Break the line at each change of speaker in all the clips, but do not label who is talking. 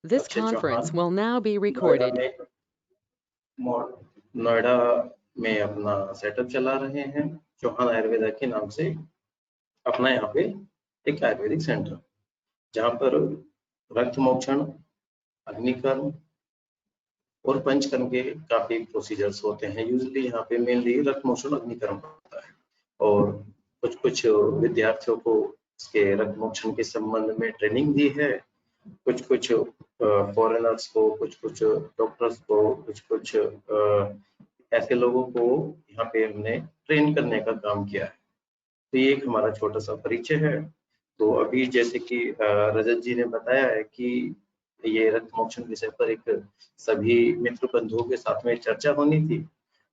This
Akshay Chauhan
conference will now be
Noida
recorded.
Noida में अपना setup चला रहे हैं, चौहान आयुर्वेदा के नाम से। अपना यहाँ पे एक आयुर्वेदिक सेंटर, जहाँ पर रक्त मोक्षण, अग्निकर्म और पंचकर्म के काफी प्रोसीजर्स होते हैं। यूजुअली यहाँ पे मेनली रक्त मोक्षण, अग्निकर्म होता है और कुछ विद्यार्थियों को इसके रक्त मोक्षण के संबंध में ट्रेनिंग दी है। कुछ फॉरेनर्स को, कुछ डॉक्टर्स को, कुछ ऐसे लोगों को यहाँ पे हमने ट्रेन करने का काम किया है। तो ये एक हमारा छोटा सा परिचय है। तो अभी जैसे कि रजत जी ने बताया है कि ये रक्त मोक्षण विषय पर एक सभी मित्र बंधुओं के साथ में चर्चा होनी थी,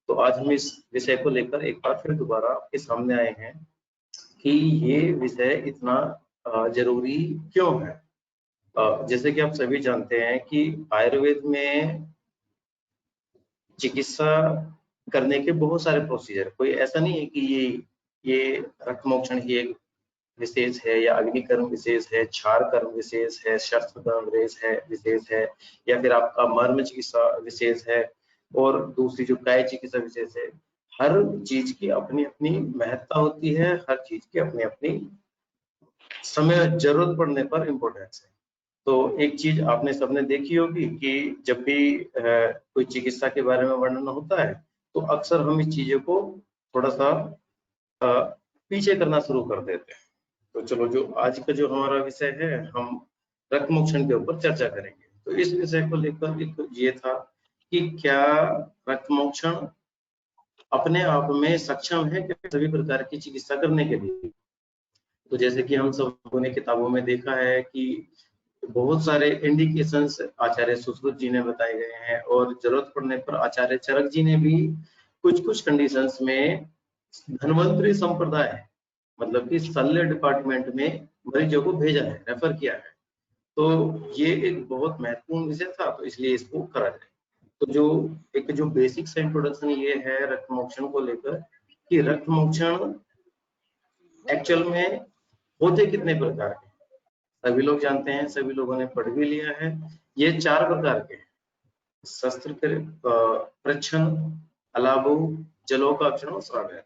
तो आज हम इस विषय को लेकर एक बार फिर दोबारा आपके सामने आए हैं कि ये विषय इतना जरूरी क्यों है। जैसे कि आप सभी जानते हैं कि आयुर्वेद में चिकित्सा करने के बहुत सारे प्रोसीजर, कोई ऐसा नहीं है कि ये रक्त मोक्षण ही एक विशेष है या अग्निकर्म विशेष है, क्षार कर्म विशेष है, शस्त्र कर्म विशेष है या फिर आपका मर्म चिकित्सा विशेष है और दूसरी जो काय चिकित्सा विशेष है। हर चीज की अपनी अपनी महत्ता होती है, हर चीज की अपनी अपनी समय जरूरत पड़ने पर इम्पोर्टेंस है। तो एक चीज आपने सबने देखी होगी कि जब भी कोई चिकित्सा के बारे में वर्णन होता है तो अक्सर हम इस चीजों को थोड़ा सा पीछे करना शुरू कर देते हैं। तो चलो, जो आज का जो हमारा विषय है, हम रक्त मोक्षण के ऊपर चर्चा करेंगे। तो इस विषय को लेकर एक ये था कि क्या रक्त मोक्षण अपने आप में सक्षम है कि सभी प्रकार की चिकित्सा करने के लिए। तो जैसे कि हम सबों ने किताबों में देखा है कि बहुत सारे इंडिकेशंस आचार्य सुश्रुत जी ने बताए गए हैं और जरूरत पड़ने पर आचार्य चरक जी ने भी कुछ कंडीशंस में धन्वंतरी संप्रदाय, मतलब कि शल्य डिपार्टमेंट में मरीजों को भेजा है, रेफर किया है। तो ये एक बहुत महत्वपूर्ण विषय था, तो इसलिए इसको करा जाए। तो जो बेसिक सा इंट्रोडक्शन ये है रक्त मोक्षण को लेकर कि रक्त मोक्षण एक्चुअल में होते कितने प्रकार के सभी लोग जानते हैं, सभी लोगों ने पढ़ भी लिया है। ये 4 प्रकार के: शस्त्र प्रच्छन, अलाबु, जलोकाक्षण और श्राव्य।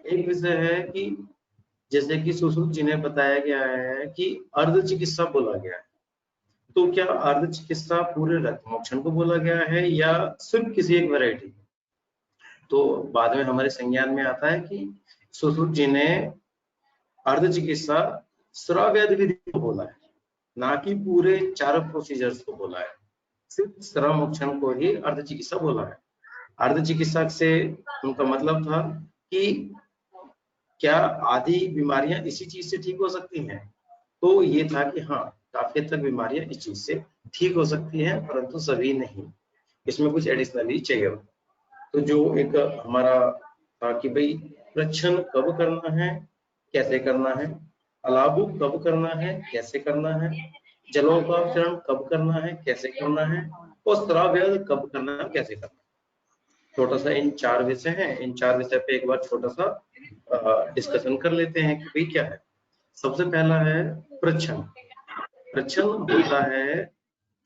एक विषय है कि जैसे कि सुश्रुत जी ने बताया गया है कि अर्ध चिकित्सा बोला गया है। तो क्या अर्ध चिकित्सा पूरे रक्त मोक्षण को बोला गया है या सिर्फ किसी एक वैरायटी? तो बाद में हमारे संज्ञान में आता है कि सुश्रुत जी ने अर्ध चिकित्सा श्राव्य विधि को बोला है, ना कि पूरे 4 प्रोसीजर्स को बोला है। सिर्फ श्रम मोक्षण को ही अर्ध चिकित्सा बोला है। अर्ध चिकित्सा से उनका मतलब था कि क्या आधी बीमारियां इसी चीज से ठीक हो सकती हैं? तो ये था कि हाँ, काफी हद तक बीमारियां इस चीज से ठीक हो सकती हैं, परंतु सभी नहीं, इसमें कुछ एडिशनली चाहिए। तो जो एक हमारा था कि भाई प्रच्छन कब करना है, कैसे करना है, अलाबु कब करना है, कैसे करना है, जलोकाक्षरण कब करना है, कैसे करना है, और श्राव्य कब करना है, कैसे करना है। छोटा सा इन 4 विषय हैं। इन 4 विषय पे एक बार छोटा सा डिस्कशन कर लेते हैं कि भाई क्या है। सबसे पहला है प्रच्छन। प्रच्छन होता है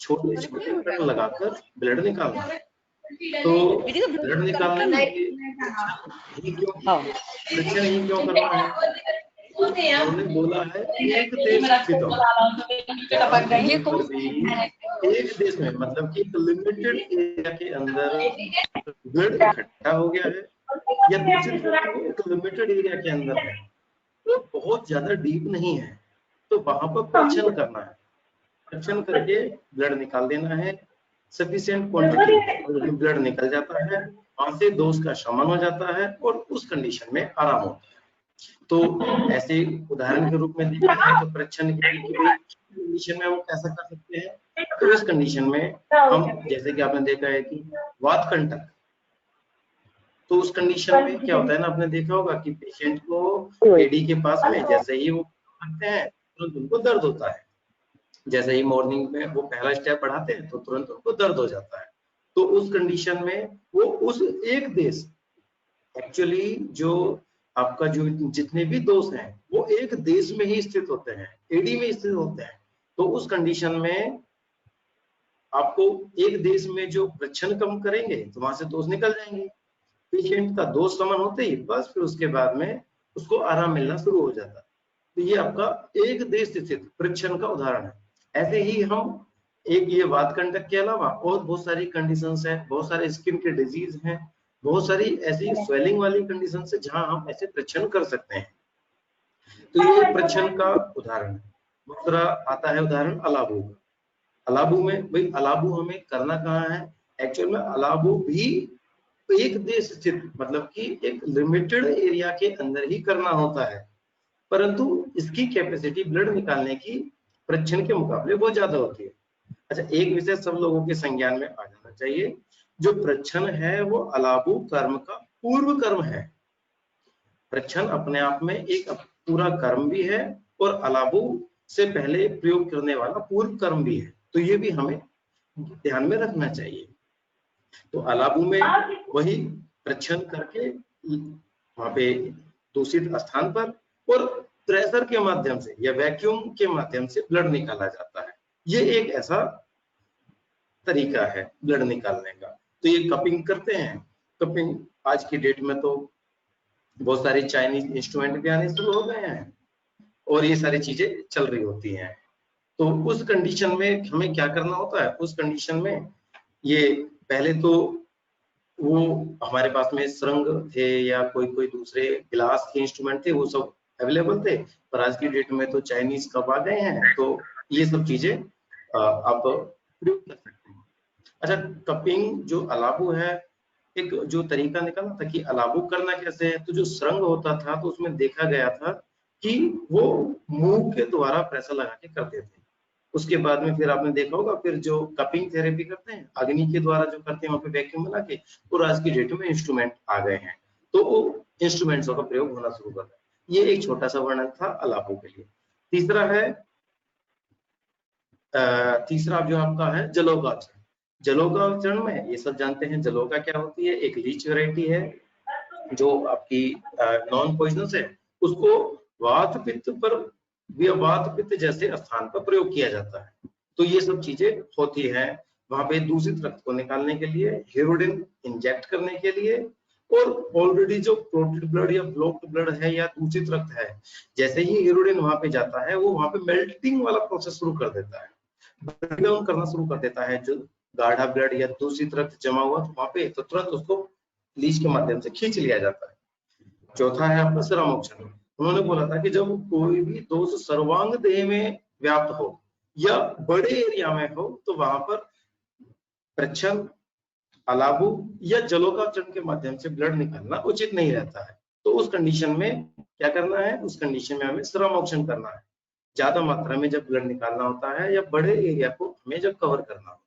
छोटे छोटे कण लगाकर ब्लड निकालना। तो ब्लड निकालने में प्रच्छन ही क्यों करना है? उन्होंने बोला है एक देश स्थित हो, एक देश में, मतलब कि एक लिमिटेड एरिया के अंदर ब्लड इकट्ठा हो गया है या दूसरी तरफ एक लिमिटेड एरिया के अंदर है, तो बहुत ज्यादा डीप नहीं है, तो वहां पर प्रच्छन करना है। प्रच्छन करके ब्लड निकाल देना है, सफिशिएंट क्वांटिटी ब्लड निकल जाता है, वहां से दोष का शमन हो जाता है और उस कंडीशन में आराम होता है। तो ऐसे उदाहरण के रूप में देखा जाए तो प्रच्छन की कंडीशन में हम कैसा कर सकते हैं? तो इस कंडीशन में हम, जैसे कि आपने देखा है कि वात कंटक, तो उस कंडीशन में क्या होता है ना, आपने देखा होगा कि पेशेंट को एडी के पास में जैसे ही वो करते हैं तुरंत उनको दर्द होता है। जैसे ही मॉर्निंग में वो पहला स्टेप बढ़ाते हैं तो तुरंत उनको दर्द हो जाता है। तो उस कंडीशन में वो उस एक देश, एक्चुअली जो आपका जो जितने भी दोष हैं वो एक देश में ही स्थित होते हैं, एडी में स्थित होते हैं। तो उस कंडीशन में आपको एक देश में जो प्रच्छन्न कम करेंगे तो वहां से दोष निकल जाएंगे। पेशेंट का दोष शमन होते ही बस फिर उसके बाद में उसको आराम मिलना शुरू हो जाता है। तो ये आपका एक देश स्थित प्रच्छन्न का उदाहरण है। ऐसे ही हम एक ये वात कंटक के अलावा और बहुत सारी कंडीशंस है, बहुत सारे स्किन के डिजीज हैं, बहुत सारी ऐसी स्वेलिंग वाली कंडीशंस है जहां हम ऐसे प्रच्छन्न कर सकते हैं। तो ये प्रच्छन्न का उदाहरण है। दूसरा आता है उदाहरण अलाबू का। अलाबू में भाई अलाबू हमें करना कहाँ है, एक्चुअल में अलाबू भी एक देश स्थित मतलब कि एक लिमिटेड एरिया के अंदर ही करना होता है, परंतु इसकी कैपेसिटी ब्लड निकालने की प्रच्छन्न के मुकाबले बहुत ज्यादा होती है। अच्छा, एक विषय सब लोगों के संज्ञान में आ जाना चाहिए, जो प्रच्छन्न है वो अलाबू कर्म का पूर्व कर्म है। प्रच्छन्न अपने आप में एक पूरा कर्म भी है और अलाबू से पहले प्रयोग करने वाला पूर्व कर्म भी है, तो ये भी हमें ध्यान में रखना चाहिए। तो अलाबू में वही प्रच्छन्न करके वहां पे दूषित स्थान पर और प्रेशर के माध्यम से या वैक्यूम के माध्यम से ब्लड निकाला जाता है। ये एक ऐसा तरीका है ब्लड निकालने का। तो ये कपिंग करते हैं। कपिंग आज की डेट में तो बहुत सारी चाइनीज इंस्ट्रूमेंट भी आने शुरू हो गए हैं और ये सारी चीजें चल रही होती हैं। तो उस कंडीशन में हमें क्या करना होता है, उस कंडीशन में ये पहले तो वो हमारे पास में सुरंग थे या कोई कोई दूसरे गिलास के इंस्ट्रूमेंट थे, वो सब अवेलेबल थे, पर आज की डेट में तो चाइनीज कप आ गए हैं, तो ये सब चीजें आप प्रयोग कर सकते हैं। अच्छा, कपिंग जो अलाबू है, एक जो तरीका निकाला था कि अलाबू करना कैसे है, तो जो सुरंग होता था तो उसमें देखा गया था कि वो मुंह के द्वारा प्रेशर लगा के करते थे। उसके बाद में फिर आपने देखा होगा फिर जो कपिंग थेरेपी करते हैं अग्नि के द्वारा जो करते हैं वहां पे वैक्यूम बना के, और आज की डेट में इंस्ट्रूमेंट आ गए हैं, तो वो इंस्ट्रूमेंट्सों का प्रयोग होना शुरू कर दिया। ये एक छोटा सा वर्णन था अलाबू के लिए। तीसरा है तीसरा जो आपका है जलोगाचरण। जलोगाचरण में ये सब जानते हैं जलोगा क्या होती है, एक लीच वैरायटी है जो आपकी नॉन पॉइजनस है, उसको वात पित्त पर वात पित्त जैसे स्थान पर प्रयोग किया जाता है। तो ये सब चीजें होती हैं वहां पे दूषित रक्त को निकालने के लिए, हेरोडिन इंजेक्ट करने के लिए, और ऑलरेडी जो क्लोटेड ब्लड या ब्लॉक्ड ब्लड है या दूषित रक्त है, जैसे ही हेरोडिन वहां पे जाता है वो वहां पे मेल्टिंग वाला प्रोसेस शुरू कर देता है, ब्रेक डाउन करना शुरू कर देता है। जो गाढ़ा ब्लड या दूषित रक्त जमा हुआ वहां पे तो तुरंत उसको लीच के माध्यम से खींच लिया जाता है। चौथा है आपका श्रमोक्षण। उन्होंने बोला था कि जब कोई भी दोष सर्वांग देह में व्याप्त हो या बड़े एरिया में हो तो वहां पर प्रच्छन्न, अलाबू या जलोगाचरण के माध्यम से ब्लड निकालना उचित नहीं रहता है। तो उस कंडीशन में क्या करना है, उस कंडीशन में हमें श्रमोक्षण करना है। ज्यादा मात्रा में जब ब्लड निकालना होता है या बड़े एरिया को हमें जब कवर करना होता है,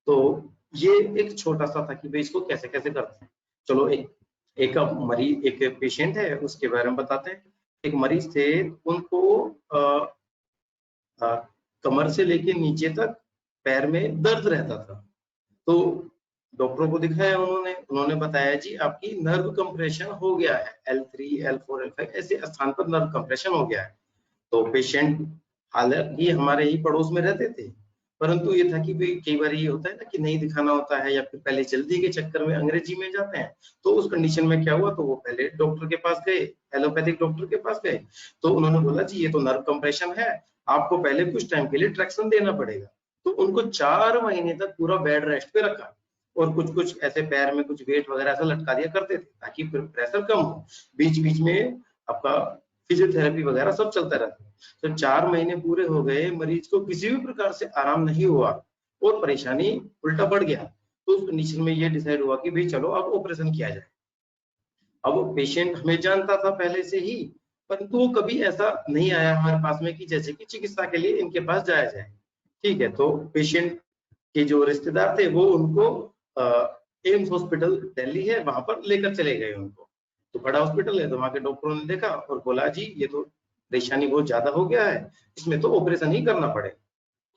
तो ये एक छोटा सा था कि भाई इसको कैसे कैसे करते हैं। चलो एक मरीज, एक पेशेंट है उसके बारे में बताते हैं। एक मरीज थे, उनको कमर से लेके नीचे तक पैर में दर्द रहता था। तो डॉक्टरों को दिखाया उन्होंने बताया जी आपकी नर्व कंप्रेशन हो गया है, L3 L4 L5 ऐसे स्थान पर नर्व कंप्रेशन हो गया है। तो पेशेंट हालांकि हमारे ही पड़ोस में रहते थे, परंतु ये था कि कई बार ये होता है ना कि नहीं दिखाना होता है या फिर पहले जल्दी के चक्कर में अंग्रेजी में जाते हैं। तो उस कंडीशन में क्या हुआ, तो वो पहले डॉक्टर के पास गए, एलोपैथिक डॉक्टर के पास गए। तो उन्होंने बोला जी ये तो नर्व कंप्रेशन है, आपको पहले कुछ टाइम के लिए ट्रैक्शन देना पड़ेगा। तो उनको 4 महीने तक पूरा बेड रेस्ट पे रखा और कुछ कुछ ऐसे पैर में कुछ वेट वगैरह ऐसा लटका दिया करते थे ताकि प्रेशर कम हो। बीच बीच में आपका फिजियोथेरेपी वगैरह सब चलता रहता। तो 4 महीने पूरे हो गए, मरीज को किसी भी प्रकार से आराम नहीं हुआ और परेशानी उल्टा बढ़ गया। तो उस कंडीशन में ये डिसाइड हुआ कि भाई चलो अब ऑपरेशन किया जाए। अब पेशेंट हमें जानता था पहले से ही, परंतु वो कभी ऐसा नहीं आया हमारे पास में कि जैसे कि चिकित्सा के लिए इनके पास जाया जाए। ठीक है, तो पेशेंट के जो रिश्तेदार थे वो उनको एम्स हॉस्पिटल दिल्ली है वहां पर लेकर चले गए उनको। तो बड़ा हॉस्पिटल है, तो वहां के डॉक्टरों ने देखा और बोला जी ये तो परेशानी बहुत ज्यादा हो गया है, इसमें तो ऑपरेशन ही करना पड़ेगा।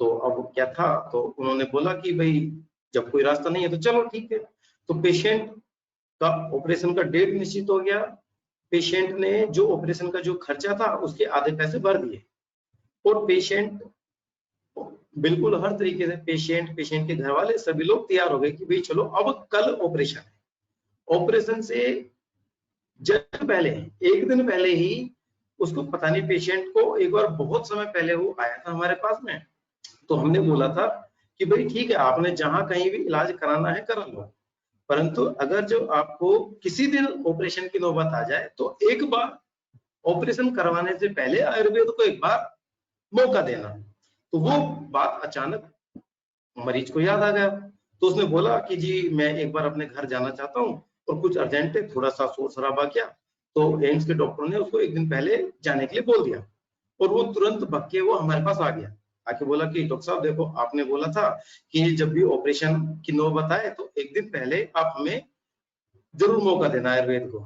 तो अब क्या था, तो उन्होंने बोला कि भाई जब कोई रास्ता नहीं है तो चलो ठीक है। तो पेशेंट का ऑपरेशन का डेट निश्चित हो गया। पेशेंट ने जो ऑपरेशन का जो खर्चा था उसके आधे पैसे भर दिए और पेशेंट बिल्कुल हर तरीके से पेशेंट के घर वाले सभी लोग तैयार हो गए कि भाई चलो अब कल ऑपरेशन है। ऑपरेशन से जस्ट पहले, एक दिन पहले ही उसको पता नहीं, पेशेंट को एक बार बहुत समय पहले वो आया था हमारे पास में, तो हमने बोला था कि भाई ठीक है, आपने जहां कहीं भी इलाज कराना है करा लो, परंतु अगर जो आपको किसी दिन ऑपरेशन की नौबत आ जाए तो एक बार ऑपरेशन करवाने से पहले आयुर्वेद को एक बार मौका देना। तो वो बात अचानक मरीज को याद आ गया, तो उसने बोला कि जी मैं एक बार अपने घर जाना चाहता हूँ और कुछ अर्जेंट है, थोड़ा सा शोर शराबा किया, तो एम्स के डॉक्टर ने उसको एक दिन पहले जाने के लिए बोल दिया और वो तुरंत भाग के वो हमारे पास आ गया, आके बोला कि डॉक्टर साहब देखो आपने बोला था कि जब भी ऑपरेशन की नौबत आए तो एक दिन पहले आप हमें जरूर मौका देना आयुर्वेद को।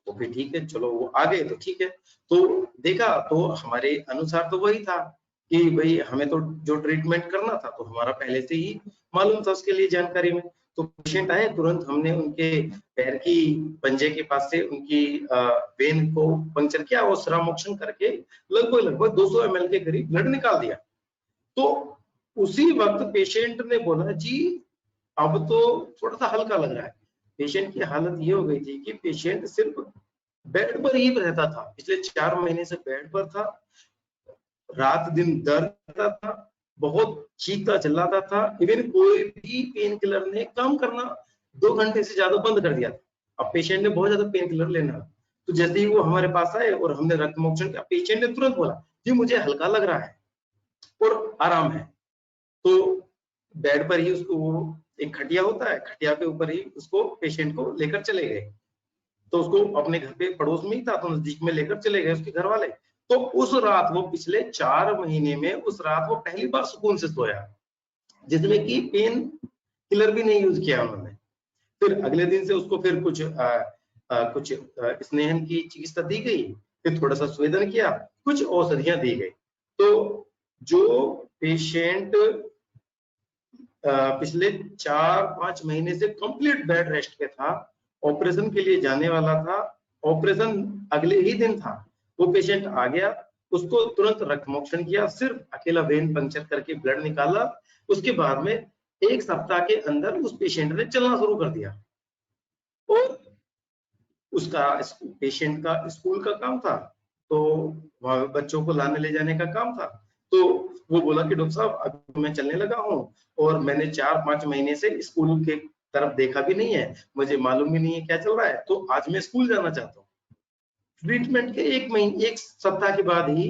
तो फिर ठीक है, चलो वो आ गए तो ठीक है, तो देखा तो हमारे अनुसार तो वही था कि भाई हमें तो जो ट्रीटमेंट करना था तो हमारा पहले से ही मालूम था उसके लिए जानकारी में। तो पेशेंट आए, तुरंत हमने उनके पैर की पंजे के पास से उनकी वेन को पंक्चर किया और श्रामोक्षण करके लगभग 200 ml के करीब ब्लड निकाल दिया। तो उसी वक्त पेशेंट ने बोला जी अब तो थोड़ा सा हल्का लग रहा है। पेशेंट की हालत ये हो गई थी कि पेशेंट सिर्फ बेड पर ही रहता था, पिछले 4 महीने से बेड पर था, रात दिन दर्द रहता था, बहुत चीखता चिल्लाता था, इवन कोई भी पेन किलर ने काम करना 2 घंटे से ज्यादा बंद कर दिया था। अब पेशेंट ने बहुत ज्यादा पेन किलर लेना, तो जैसे ही वो हमारे पास आए और हमने रक्त मोक्षण किया, पेशेंट ने तुरंत बोला जी मुझे हल्का लग रहा है और आराम है। तो बेड पर ही उसको, वो एक खटिया होता है, खटिया के ऊपर ही उसको पेशेंट को लेकर चले गए, तो उसको अपने घर पे पड़ोस में ही था तो नजदीक में लेकर चले गए उसके घर वाले। तो उस रात वो पिछले 4 महीने में उस रात वो पहली बार सुकून से सोया, जिसमें कि पेन किलर भी नहीं यूज किया उन्होंने। फिर अगले दिन से उसको फिर कुछ स्नेहन की चिकित्सा दी गई, फिर थोड़ा सा स्वेदन किया, कुछ औषधियां दी गई। तो जो पेशेंट पिछले 4-5 महीने से कंप्लीट बेड रेस्ट पे था, ऑपरेशन के लिए जाने वाला था, ऑपरेशन अगले ही दिन था, वो पेशेंट आ गया, उसको तुरंत रक्त मोक्षण किया, सिर्फ अकेला वेन पंक्चर करके ब्लड निकाला, उसके बाद में 1 सप्ताह के अंदर उस पेशेंट ने चलना शुरू कर दिया। और उसका पेशेंट का स्कूल का काम था, तो वहां बच्चों को लाने ले जाने का काम था, तो वो बोला कि डॉक्टर साहब अब मैं चलने लगा हूँ और मैंने 4-5 महीने से स्कूल के तरफ देखा भी नहीं है, मुझे मालूम भी नहीं है क्या चल रहा है, तो आज मैं स्कूल जाना चाहता हूँ। ट्रीटमेंट के 1 सप्ताह के बाद ही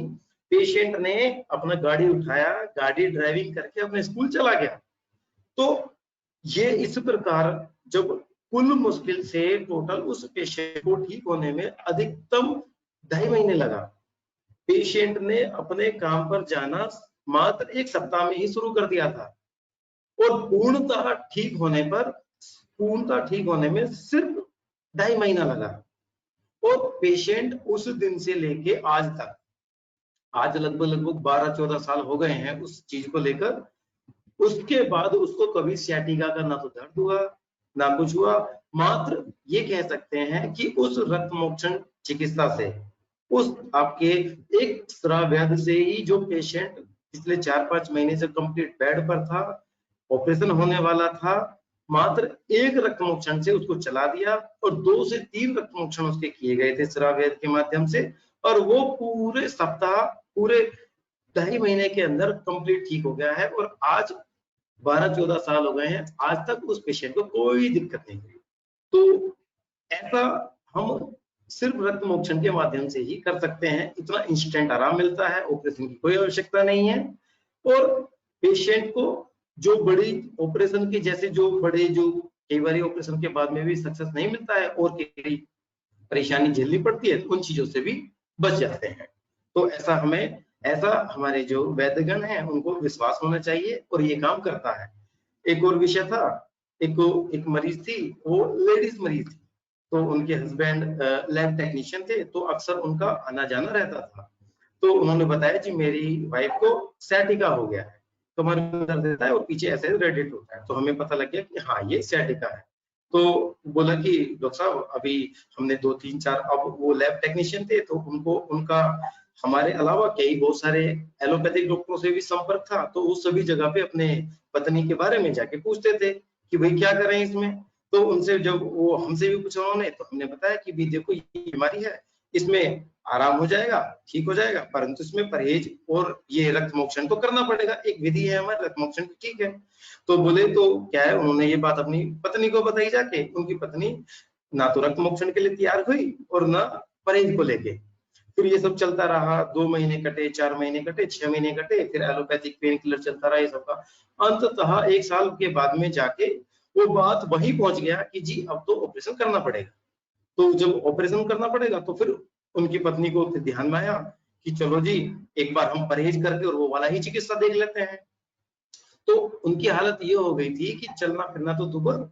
पेशेंट ने अपना गाड़ी उठाया, गाड़ी ड्राइविंग करके अपने स्कूल चला गया। तो ये इस प्रकार जब कुल मुश्किल से टोटल उस पेशेंट को ठीक होने में अधिकतम 2.5 महीने लगा। पेशेंट ने अपने काम पर जाना मात्र 1 सप्ताह में ही शुरू कर दिया था और पूर्णतः ठीक होने में सिर्फ 2.5 महीना लगा। और पेशेंट उस दिन से लेके आज तक, आज लगभग 12-14 साल हो गए हैं उस चीज को लेकर, उसके बाद उसको कभी सियाटिका का ना तो दर्द हुआ ना कुछ हुआ। मात्र ये कह सकते हैं कि उस रक्त मोक्षण चिकित्सा से, उस आपके एक श्राव्यध से ही जो पेशेंट पिछले 4-5 महीने से कंप्लीट बेड पर था, ऑपरेशन होने वाला था, मात्र 1 रक्त मोक्षण से उसको चला दिया और 2 से 3 रक्त मोक्षण उसके किए गए थे श्राव्यध के माध्यम से, और वो पूरे सप्ताह, पूरे 2.5 महीने के अंदर कंप्लीट ठीक हो गया है। और आज 12-14 साल हो गए हैं, आज तक उस पेशेंट को कोई दिक्कत नहीं हुई। तो ऐसा हम सिर्फ रक्त मोक्षण के माध्यम से ही कर सकते हैं, इतना इंस्टेंट आराम मिलता है, ऑपरेशन की कोई आवश्यकता नहीं है। और पेशेंट को जो बड़ी ऑपरेशन की, जैसे जो कई बार ऑपरेशन के बाद में भी सक्सेस नहीं मिलता है और कई परेशानी झेलनी पड़ती है, तो उन चीजों से भी बच जाते हैं। तो ऐसा हमारे जो वैद्यगण हैं उनको विश्वास होना चाहिए और ये काम करता है। एक और विषय था, एक मरीज थी, वो लेडीज मरीज थी, तो उनके हस्बैंड लैब टेक्नीशियन थे, तो अक्सर उनका आना जाना रहता था। तो उन्होंने बताया जी मेरी वाइफ को सैटिका हो गया है, तो हमारे दर्द देता है और पीछे ऐसे रेडिएट होता है, तो हमें पता लग गया कि हाँ ये सैटिका है। तो बोला कि डॉक्टर साहब अभी हमने 2-3-4, अब वो लैब टेक्नीशियन थे तो उनको उनका हमारे अलावा कई बहुत सारे एलोपैथिक डॉक्टरों से भी संपर्क था, तो उस सभी जगह पे अपने पत्नी के बारे में जाके पूछते थे कि भाई क्या करें इसमें। तो उनसे जब वो हमसे भी पूछा उन्होंने, तो हमने बताया कि भी देखो ये बीमारी है, इसमें आराम हो जाएगा, ठीक हो जाएगा, परंतु इसमें परहेज और ये रक्त मोक्षण तो करना पड़ेगा, एक विधि है हमारे रक्त मोक्षण की, ठीक है। तो बोले तो क्या है, उन्होंने ये बात अपनी पत्नी को बताई जाके, उनकी पत्नी ना तो रक्त मोक्षण के लिए तैयार हुई और ना परहेज को लेके। फिर ये सब चलता रहा, 2 महीने कटे, 4 महीने कटे, 6 महीने कटे, फिर एलोपैथिक पेन किलर चलता रहा ये सबका। अंततः 1 साल के बाद में जाके वो बात वहीं पहुंच गया कि जी अब तो ऑपरेशन करना पड़ेगा। तो जब ऑपरेशन करना पड़ेगा तो फिर उनकी पत्नी को फिर ध्यान में आया कि चलो जी एक बार हम परहेज करके और वो वाला ही चिकित्सा देख लेते हैं। तो उनकी हालत ये हो गई थी कि चलना फिरना तो दूभर,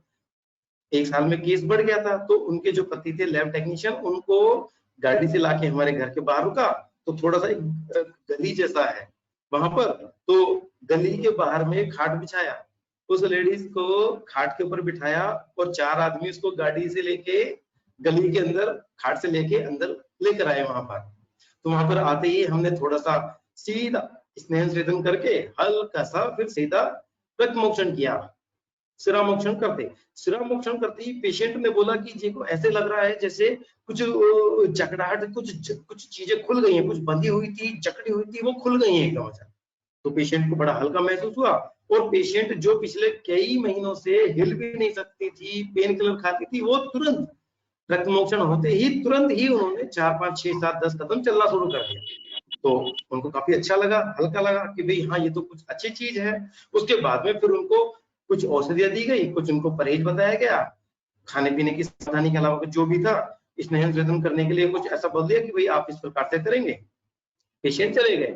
1 साल में केस बढ़ गया था। तो उनके जो पति थे लैब टेक्नीशियन, उनको गाड़ी से लाके हमारे घर के बाहर रुका, तो थोड़ा सा एक गली जैसा है वहां पर, तो गली के बाहर में खाट बिछाया, उस लेडीज को खाट के ऊपर बिठाया और 4 आदमी उसको गाड़ी से लेके गली के अंदर खाट से लेके अंदर लेकर आए वहां पर। तो वहां पर आते ही हमने थोड़ा सा सीधा स्नेह स्वेदन करके हल्का सा फिर सीधा रक्त मोक्षण किया, सिरा मोक्षण करते ही पेशेंट ने बोला कि जी को ऐसे लग रहा है जैसे कुछ जकड़ाहट, कुछ चीजें खुल गई हैं, कुछ बंधी हुई थी, जकड़ी हुई थी, वो खुल गई हैं एकदम से। तो पेशेंट को बड़ा हल्का महसूस हुआ, और पेशेंट जो पिछले कई महीनों से हिल भी नहीं सकती थी, पेन किलर खाती थी, वो तुरंत रक्त मोक्षण होते ही तुरंत ही उन्होंने 4, 5, 6, 7, 10 कदम चलना शुरू कर दिया। तो उनको काफी अच्छा लगा, हल्का लगा कि भाई हाँ ये तो कुछ अच्छी चीज है। उसके बाद में फिर उनको कुछ औषधियां दी गई, कुछ उनको परहेज बताया गया, खाने पीने की सावधानी के अलावा जो भी था, स्नेह संवेदन करने के लिए कुछ ऐसा बोल दिया कि भाई आप इस प्रकार से करेंगे। पेशेंट चले गए।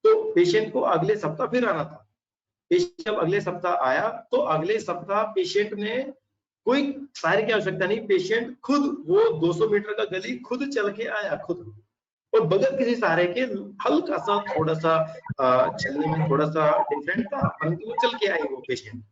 तो पेशेंट को अगले सप्ताह फिर आना था। पेशेंट जब अगले सप्ताह आया तो अगले सप्ताह पेशेंट ने कोई सहारे की आवश्यकता नहीं, पेशेंट खुद वो 200 मीटर का गली खुद चल के आया, खुद, और बगैर किसी सहारे के। हल्का सा थोड़ा सा चलने में थोड़ा सा डिफरेंट था, परंतु वो चल के आई वो पेशेंट।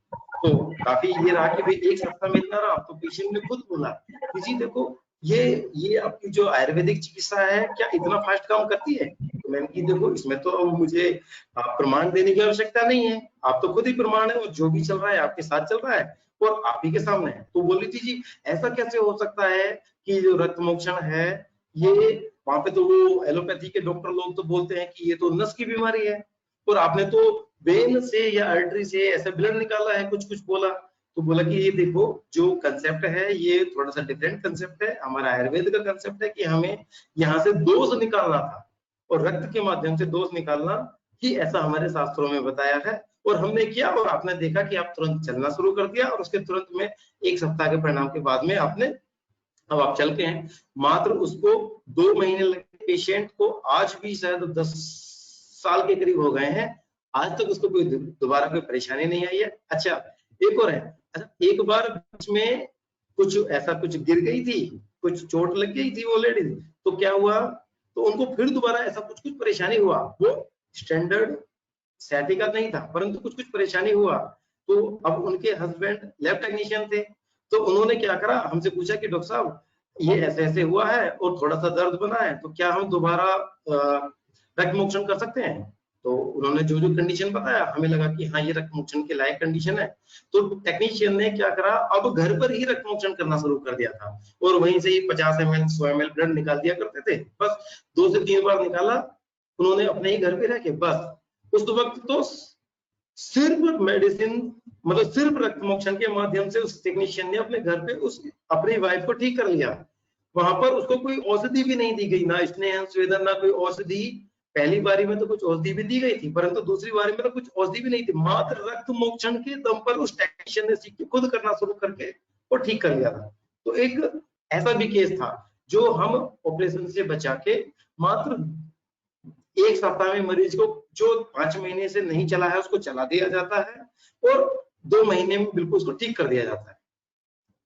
तो काफी ये रहा कि भाई 1 सप्ताह में इतना रहा। तो पेशेंट ने खुद बोला कि जी देखो ये आपकी जो आयुर्वेदिक चिकित्सा है क्या इतना फास्ट काम करती है। तो मैंने की देखो इसमें तो अब मुझे प्रमाण देने की आवश्यकता नहीं है, आप तो खुद ही प्रमाण है, और जो भी चल रहा है आपके साथ चल रहा है और आप ही के सामने है। तो बोली थी जी ऐसा कैसे हो सकता है कि जो रक्त मोक्षण है ये, वहां पे तो वो एलोपैथी के डॉक्टर लोग तो बोलते हैं कि ये तो नस की बीमारी है, और आपने तो वेन से या आर्टरी से ऐसा ब्लड निकाला है, कुछ कुछ बोला। तो बोला कि ये देखो जो कंसेप्ट है ये थोड़ा सा डिफरेंट कंसेप्ट है, हमारा आयुर्वेद का कंसेप्ट है कि हमें यहाँ से दोष निकालना था, और रक्त के माध्यम से दोष निकालना ही ऐसा हमारे शास्त्रों में बताया है। और हमने किया और आपने देखा कि आप तुरंत चलना शुरू कर दिया, और उसके तुरंत में 1 सप्ताह के परिणाम के बाद में आपने, अब आप चल के हैं। मात्र उसको 2 महीने लगे पेशेंट को, आज भी शायद 10 साल के करीब हो गए हैं, आज तक उसको कोई दोबारा कोई परेशानी नहीं आई है। अच्छा एक और है, अच्छा एक बार बीच में कुछ ऐसा कुछ गिर गई थी, कुछ चोट लग गई थी वो लेडीज, तो क्या हुआ, तो उनको फिर दोबारा ऐसा कुछ कुछ परेशानी हुआ, वो स्टैंडर्ड सैटिका नहीं था परंतु कुछ कुछ परेशानी हुआ। तो अब उनके हस्बैंड लैब टेक्नीशियन थे, तो उन्होंने क्या करा, हमसे पूछा कि डॉक्टर साहब ये ऐसे ऐसे हुआ है और थोड़ा सा दर्द बना है, तो क्या हम दोबारा रक्त मोक्षण कर सकते हैं। तो उन्होंने जो जो कंडीशन बताया, हमें लगा कि हाँ ये रक्त मोक्षण के लायक कंडीशन है। तो टेक्नीशियन ने क्या करा, अब घर पर ही रक्त मोक्षण करना शुरू कर दिया था, और वहीं से ही 50 ml 100 ml ब्लड निकाल दिया करते थे, बस 2 से 3 बार निकाला उन्होंने अपने ही घर पे रह के, बस उस वक्त तो सिर्फ मेडिसिन, मतलब सिर्फ रक्त मोक्षण के माध्यम से उस टेक्नीशियन ने अपने घर पे उस अपनी वाइफ को ठीक कर लिया। वहां पर उसको कोई औषधि भी नहीं दी गई, ना स्नेह स्वेदन, ना कोई औषधि। पहली बारी में तो कुछ औषधि भी दी गई थी, परंतु दूसरी बारी में तो कुछ औषधि भी नहीं थी, मात्र रक्त मोक्षण के दम पर उस टेक्नीशियन ने सीख के खुद करना शुरू करके वो ठीक कर लिया था। तो एक ऐसा भी केस था जो हम ऑपरेशन से बचा के मात्र 1 सप्ताह में मरीज को, जो 5 महीने से नहीं चला है उसको चला दिया जाता है, और 2 महीने में बिल्कुल उसको ठीक कर दिया जाता है।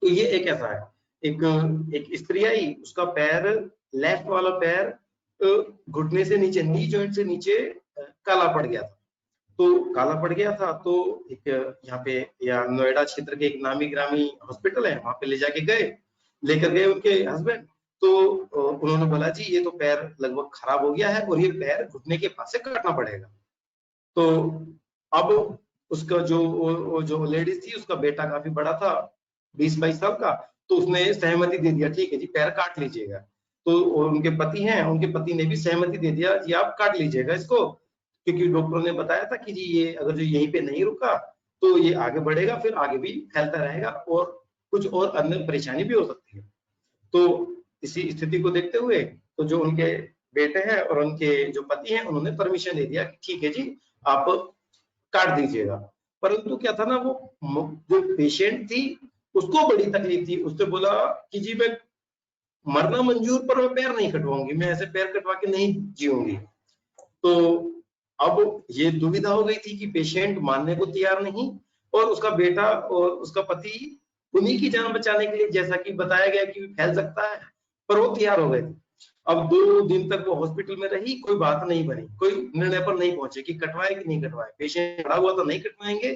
तो ये एक ऐसा है, एक स्त्री आई, उसका पैर, लेफ्ट वाला पैर घुटने से नीचे, नी जॉइंट से नीचे काला पड़ गया था। तो काला पड़ गया था, तो एक यहाँ पे या नोएडा क्षेत्र के एक नामी ग्रामी हॉस्पिटल है, वहां पे ले जाके गए, लेकर गए उनके हस्बैंड। तो उन्होंने बोला जी ये तो पैर लगभग खराब हो गया है और ये पैर घुटने के पास से काटना पड़ेगा। तो अब उसका जो लेडीज थी, उसका बेटा काफी बड़ा था, 20-22 साल का, तो उसने सहमति दे दिया, ठीक है जी पैर काट लीजिएगा। तो उनके पति हैं, उनके पति ने भी सहमति दे दिया जी आप काट लीजिएगा इसको, क्योंकि डॉक्टरों ने बताया था कि जी ये अगर जो यहीं पे नहीं रुका तो ये आगे बढ़ेगा, फिर आगे भी फैलता रहेगा और कुछ और अन्य परेशानी भी हो सकती है। तो इसी स्थिति को देखते हुए तो जो उनके बेटे हैं और उनके जो पति हैं उन्होंने परमिशन दे दिया कि ठीक है जी आप काट दीजिएगा। परंतु क्या था ना, वो जो पेशेंट थी उसको बड़ी तकलीफ थी, उसने बोला कि जी मैं मरना मंजूर पर मैं पैर नहीं कटवाऊंगी, मैं ऐसे पैर कटवा के नहीं जीऊंगी। तो अब ये दुविधा हो गई थी कि पेशेंट मानने को तैयार नहीं और उसका बेटा और उसका पति उन्हीं की जान बचाने के लिए, जैसा कि बताया गया कि फैल सकता है, पर वो तैयार हो गए थे। अब 2 दिन तक वो हॉस्पिटल में रही, कोई बात नहीं बनी, कोई निर्णय पर नहीं पहुंचे कि कटवाए कि नहीं कटवाए। पेशेंट खड़ा हुआ तो नहीं कटवाएंगे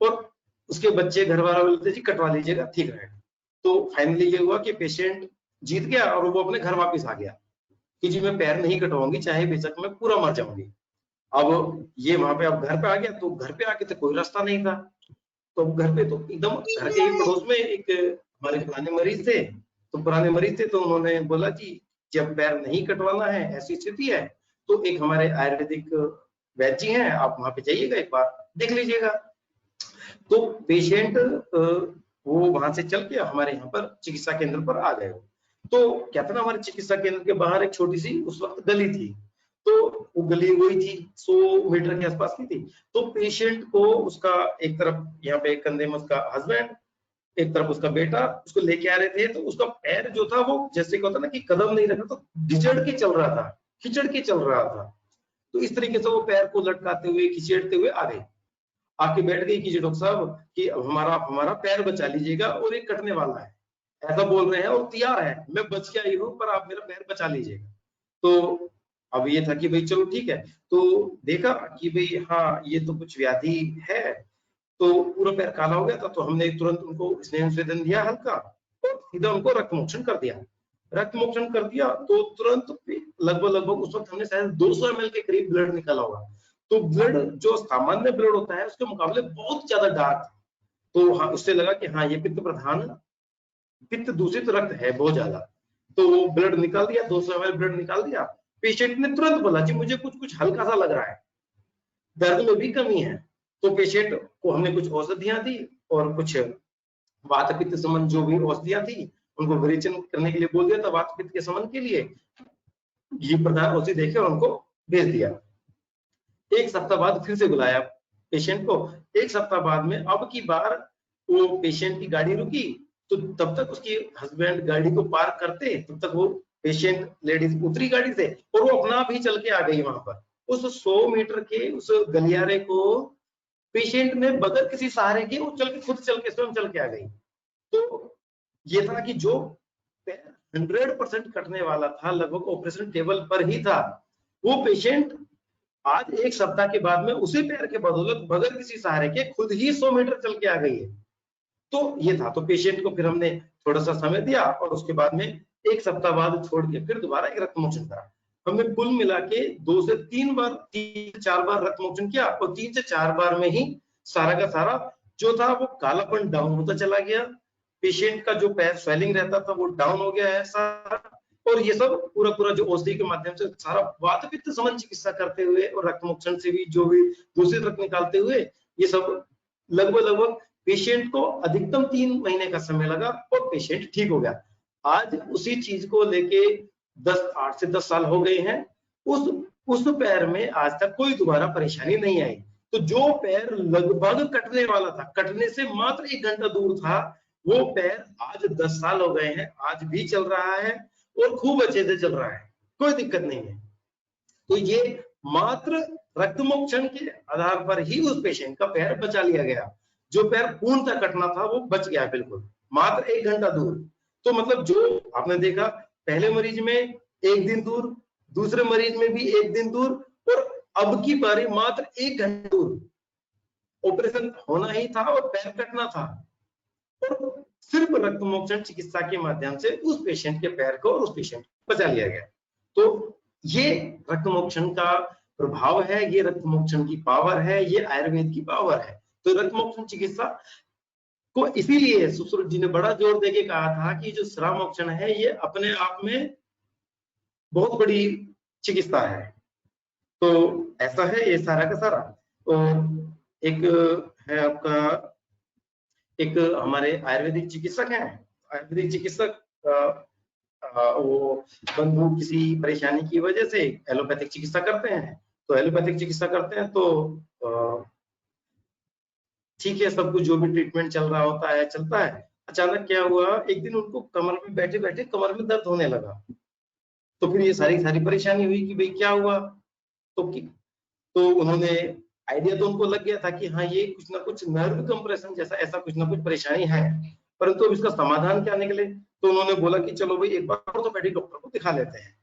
और उसके बच्चे घर वाले बोलते जी कटवा लीजिएगा ठीक रहेगा। तो फाइनली ये हुआ कि पेशेंट जीत गया और वो अपने घर वापस आ गया कि जी मैं पैर नहीं कटवाऊंगी, चाहे बेशक मैं पूरा मर जाऊंगी। अब ये वहां पे अब घर पे आ गया, तो घर पे आके तो कोई रास्ता नहीं था। तो घर पे तो एकदम घर के ही पड़ोस में एक हमारे पुराने मरीज थे, तो उन्होंने बोला जी जब पैर नहीं कटवाना है, ऐसी स्थिति है, तो एक हमारे आयुर्वेदिक वैद्य जी हैं, आप वहां पे जाइएगा एक बार देख लीजिएगा। तो पेशेंट वो वहां से चल के हमारे यहाँ पर चिकित्सा केंद्र पर आ गए। तो क्या था ना, हमारे चिकित्सा केंद्र के बाहर एक छोटी सी उस वक्त गली थी, तो वो गली वही थी 100 मीटर के आसपास की थी। तो पेशेंट को उसका एक तरफ यहाँ पे कंधे में उसका हस्बैंड, एक तरफ उसका बेटा उसको लेके आ रहे थे, तो उसका पैर जो था वो जैसे कि होता ना कि कदम नहीं रखा, तो घिचड़ के चल रहा था, खिचड़ के चल रहा था। तो इस तरीके से वो पैर को लटकाते हुए खिचेड़ते हुए आ गए, आके बैठ गई कि जी डॉक्टर साहब कि हमारा हमारा पैर बचा लीजिएगा और ये कटने वाला है, ऐसा बोल रहे हैं और तैयार है, मैं बच के आई हूँ पर आप मेरा पैर बचा लीजिएगा। तो अब ये था कि भाई चलो ठीक है, तो देखा कि भाई हाँ ये तो कुछ व्याधि है, तो पूरा पैर काला हो गया था, तो हमने तुरंत उनको स्नेह संवेदन दिया हल्का और सीधा उनको रक्त मोक्षण कर दिया। रक्त मोक्षण कर दिया तो तुरंत लगभग लगभग उस वक्त हमने शायद 200 ml के करीब ब्लड निकाला होगा। तो ब्लड जो सामान्य ब्लड होता है उसके मुकाबले बहुत ज्यादा डार्क, तो हाँ उससे लगा कि हाँ ये पित्त प्रधान, पित्त दूषित रक्त है बहुत ज्यादा। तो वो ब्लड निकाल दिया, 200 ml ब्लड निकाल दिया। पेशेंट ने तुरंत बोला जी मुझे कुछ कुछ हल्का सा लग रहा है, दर्द में भी कमी है। तो पेशेंट को हमने कुछ औषधियां दी और कुछ वात पित्त समन जो भी औषधियां थी उनको विरेचन करने के लिए बोल दिया था, वात पित्त के समन के लिए घी प्रदान औषधि देके उनको भेज दिया। एक सप्ताह बाद फिर से बुलाया पेशेंट को। एक सप्ताह बाद में अब की बार वो पेशेंट की गाड़ी रुकी, तो तब तक उसकी हस्बैंड गाड़ी को पार्क करते, तब तक वो पेशेंट लेडीज उतरी गाड़ी से और वो अपना आप ही चल के आ गई वहां पर। उस 100 मीटर के उस गलियारे को पेशेंट ने बगैर किसी सहारे के वो चल के खुद चल के स्वयं चल के आ गई। तो ये था कि जो पैर 100% कटने वाला था, लगभग ऑपरेशन टेबल पर ही था, वो पेशेंट आज एक सप्ताह के बाद में उसी पैर के बदौलत बगैर किसी सहारे के खुद ही 100 मीटर चल के आ गई है। तो ये था, तो पेशेंट को फिर हमने थोड़ा सा समय दिया और उसके बाद में एक सप्ताह बाद छोड़ के फिर दोबारा एक रक्त मोचन करा। हमने कुल मिला के 2 से 3 बार, 3 से 4 बार रक्त मोचन किया और 3 से 4 बार में ही सारा का सारा जो था वो कालापन डाउन होता चला गया। पेशेंट का जो पैर स्वेलिंग रहता था वो डाउन हो गया है सारा। और ये सब पूरा पूरा जो औषधि के माध्यम से सारा वात पित्त समन चिकित्सा करते हुए और रक्त मोक्षण से भी जो भी दूषित रक्त निकालते हुए, ये सब लगभग लगभग पेशेंट को अधिकतम 3 महीने का समय लगा और पेशेंट ठीक हो गया। आज उसी चीज को लेके 8 से 10 साल हो गए हैं, उस पैर में आज तक कोई दोबारा परेशानी नहीं आई। तो जो पैर लगभग कटने वाला था, कटने से मात्र 1 घंटा दूर था, वो पैर आज 10 साल हो गए हैं, आज भी चल रहा है और खूब अच्छे से चल रहा है, कोई दिक्कत नहीं है। तो ये मात्र रक्त मोक्षण के आधार पर ही उस पेशेंट का पैर बचा लिया गया। जो पैर पूर्णतः कटना था वो बच गया बिल्कुल, मात्र 1 घंटा दूर। तो मतलब जो आपने देखा, पहले मरीज में 1 दिन दूर, दूसरे मरीज में भी 1 दिन दूर, और अब की बारी मात्र 1 घंटा दूर। ऑपरेशन होना ही था और पैर कटना था। और सिर्फ रक्तमोक्षण चिकित्सा के माध्यम से उस पेशेंट के पैर को और उस पेशेंट को बचा लिया गया। तो ये रक्तमोक्षण का प्रभाव है, ये रक्तमोक्षण की पावर है, ये आयुर्वेद की पावर है। तो रक्तमोक्षण चिकित्सा को इसीलिए सुश्रुत जी ने बड़ा जोर देके कहा था कि जो श्रामोक्षण है ये अपने आप में बहुत बड़ी चिकित्सा है। तो ऐसा है ये सारा का सारा। तो एक है आपका, एक हमारे आयुर्वेदिक चिकित्सक हैं, आयुर्वेदिक चिकित्सक वो बंधु किसी परेशानी की वजह से एलोपैथिक चिकित्सा करते हैं। तो एलोपैथिक चिकित्सा करते हैं तो ठीक है, सब कुछ जो भी ट्रीटमेंट चल रहा होता है चलता है। अचानक क्या हुआ, एक दिन उनको कमर में बैठे बैठे कमर में दर्द होने लगा। तो फिर ये सारी परेशानी हुई कि भाई क्या हुआ। तो उन्होंने आइडिया तो उनको लग गया था कि हाँ ये कुछ ना कुछ नर्व कंप्रेशन जैसा ऐसा कुछ ना कुछ परेशानी है, परंतु अब इसका समाधान क्या निकले। तो उन्होंने बोला कि चलो भाई एक बार ऑर्थोपेडिक डॉक्टर को दिखा लेते हैं।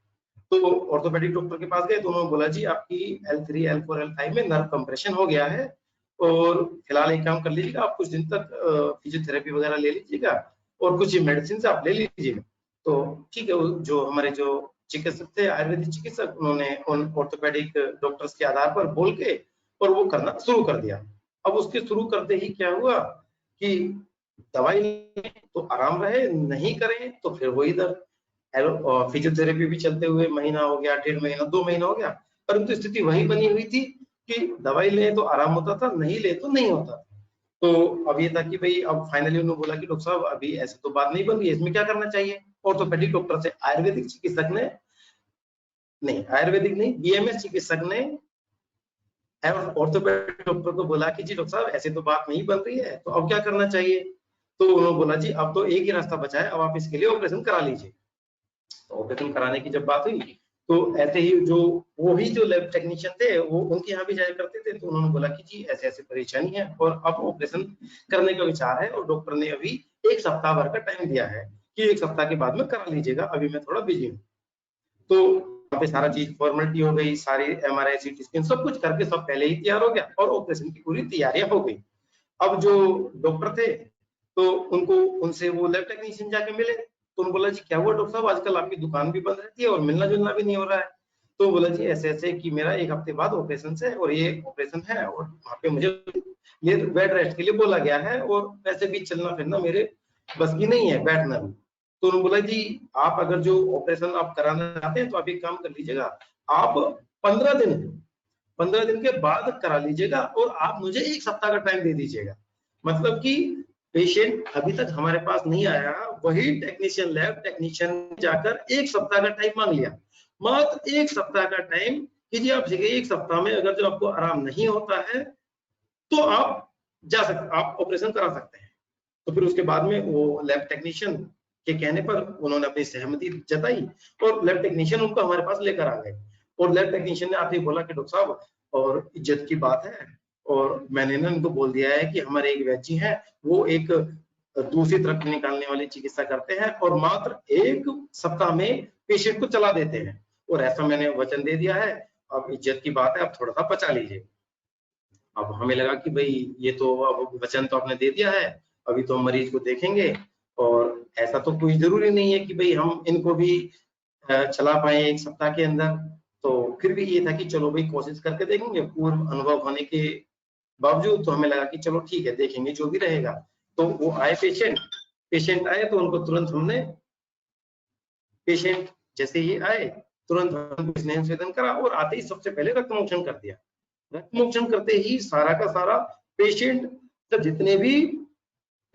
तो ऑर्थोपेडिक डॉक्टर के पास गए तो उन्होंने बोला जी आपकी L3, L4, L5 में नर्व कंप्रेशन हो गया है और फिलहाल एक काम कर लीजिएगा, आप कुछ दिन तक फिजियोथेरेपी वगैरह ले लीजिएगा और कुछ मेडिसिन आप ले लीजिएगा। तो ठीक है, जो हमारे जो चिकित्सक थे आयुर्वेदिक चिकित्सक, उन्होंने उन ऑर्थोपेडिक डॉक्टर्स के आधार पर बोल के और वो करना शुरू कर दिया। अब उसके शुरू करते ही क्या हुआ कि दवाई तो आराम रहे, नहीं करें तो फिर वही दर्द। फिजियोथेरेपी भी चलते हुए महीना हो गया, 1.5 महीना, 2 महीना हो गया, परंतु स्थिति वही बनी हुई थी कि दवाई ले तो आराम होता था, नहीं ले तो नहीं होता था। तो अब ये था कि भाई अब फाइनली उन्होंने बोला कि डॉक्टर साहब अभी ऐसे तो बात नहीं बन रही है, इसमें क्या करना चाहिए। ऑर्थोपेडिक डॉक्टर से आयुर्वेदिक चिकित्सक ने बीएमएस चिकित्सक ने ऑर्थोपेडिक डॉक्टर को बोला कि जी डॉक्टर साहब ऐसे तो बात नहीं बन रही है, तो अब क्या करना चाहिए। तो उन्होंने बोला जी अब तो एक ही रास्ता बचा है, अब आप इसके लिए ऑपरेशन करा लीजिए। तो ऑपरेशन कराने की जब बात हुई तो ऐसे ही जो वही जो लैब टेक्नीशियन थे वो उनके यहाँ भी जाया करते थे। तो उन्होंने बोला कि जी ऐसे ऐसे परेशानी है और अब ऑपरेशन करने का विचार है और डॉक्टर ने अभी 1 सप्ताह भर का टाइम दिया है कि 1 सप्ताह के बाद में करा लीजिएगा, अभी मैं थोड़ा बिजी हूँ। तो वहाँ पे सारा चीज फॉर्मेलिटी हो गई, सारी MRI CT स्कैन सब कुछ करके सब पहले ही तैयार हो गया और ऑपरेशन की पूरी तैयारियां हो गई। अब जो डॉक्टर थे तो उनसे वो लैब टेक्नीशियन जाके मिले तो उन्होंने बोला जी क्या हुआ डॉक्टर साहब, आजकल आपकी दुकान भी बंद रहती है और मिलना जुलना भी नहीं हो रहा है। तो बोला जी ऐसे ऐसे कि मेरा 1 हफ्ते बाद ऑपरेशन है और ये ऑपरेशन है और वहाँ पे मुझे ये बेड रेस्ट के लिए बोला गया है और वैसे भी चलना फिरना मेरे बस की नहीं है, बैठना भी। तो उन्होंने बोला जी आप अगर जो ऑपरेशन आप कराना चाहते हैं तो आप एक काम कर लीजिएगा, आप 15 दिन के बाद करा लीजिएगा और आप मुझे 1 सप्ताह का टाइम दे दीजिएगा। मतलब कि पेशेंट अभी तक हमारे पास नहीं आया, वही लैब टेक्नीशियन जाकर 1 सप्ताह का टाइम मांग लिया, मात्र 1 सप्ताह का टाइम कि जी आप 1 सप्ताह में अगर जो आपको आराम नहीं होता है तो आप ऑपरेशन करा सकते हैं। तो फिर उसके बाद में वो लैब टेक्नीशियन के कहने पर उन्होंने अपनी सहमति जताई और लैब टेक्नीशियन उनको हमारे पास लेकर आ गए। और लैब टेक्नीशियन ने आते ही बोला कि डॉक्टर साहब और इज्जत की बात है और मैंने ना उनको बोल दिया है कि हमारे एक वैद्य जी हैं, वो एक दूसरी तरफ निकालने वाली चिकित्सा करते हैं और मात्र 1 सप्ताह में पेशेंट को चला देते हैं और ऐसा मैंने वचन दे दिया है, अब इज्जत की बात है, आप थोड़ा सा बचा लीजिए। अब हमें लगा कि भाई ये तो अब वचन तो आपने दे दिया है, अभी तो हम मरीज को देखेंगे और ऐसा तो कोई जरूरी नहीं है कि भाई हम इनको भी चला पाए 1 सप्ताह के अंदर। तो फिर भी ये था कि चलो भाई कोशिश करके देखेंगे, पूर्व अनुभव होने के बावजूद तो हमें लगा कि चलो ठीक है देखेंगे जो भी रहेगा। तो वो आए पेशेंट आए तो उनको तुरंत हमने पेशेंट जैसे ही आए तुरंत हमने स्नेह संवेदन करा और आते ही सबसे पहले रक्तमोक्षण कर दिया। रक्तमोक्षण करते ही सारा का सारा पेशेंट जितने भी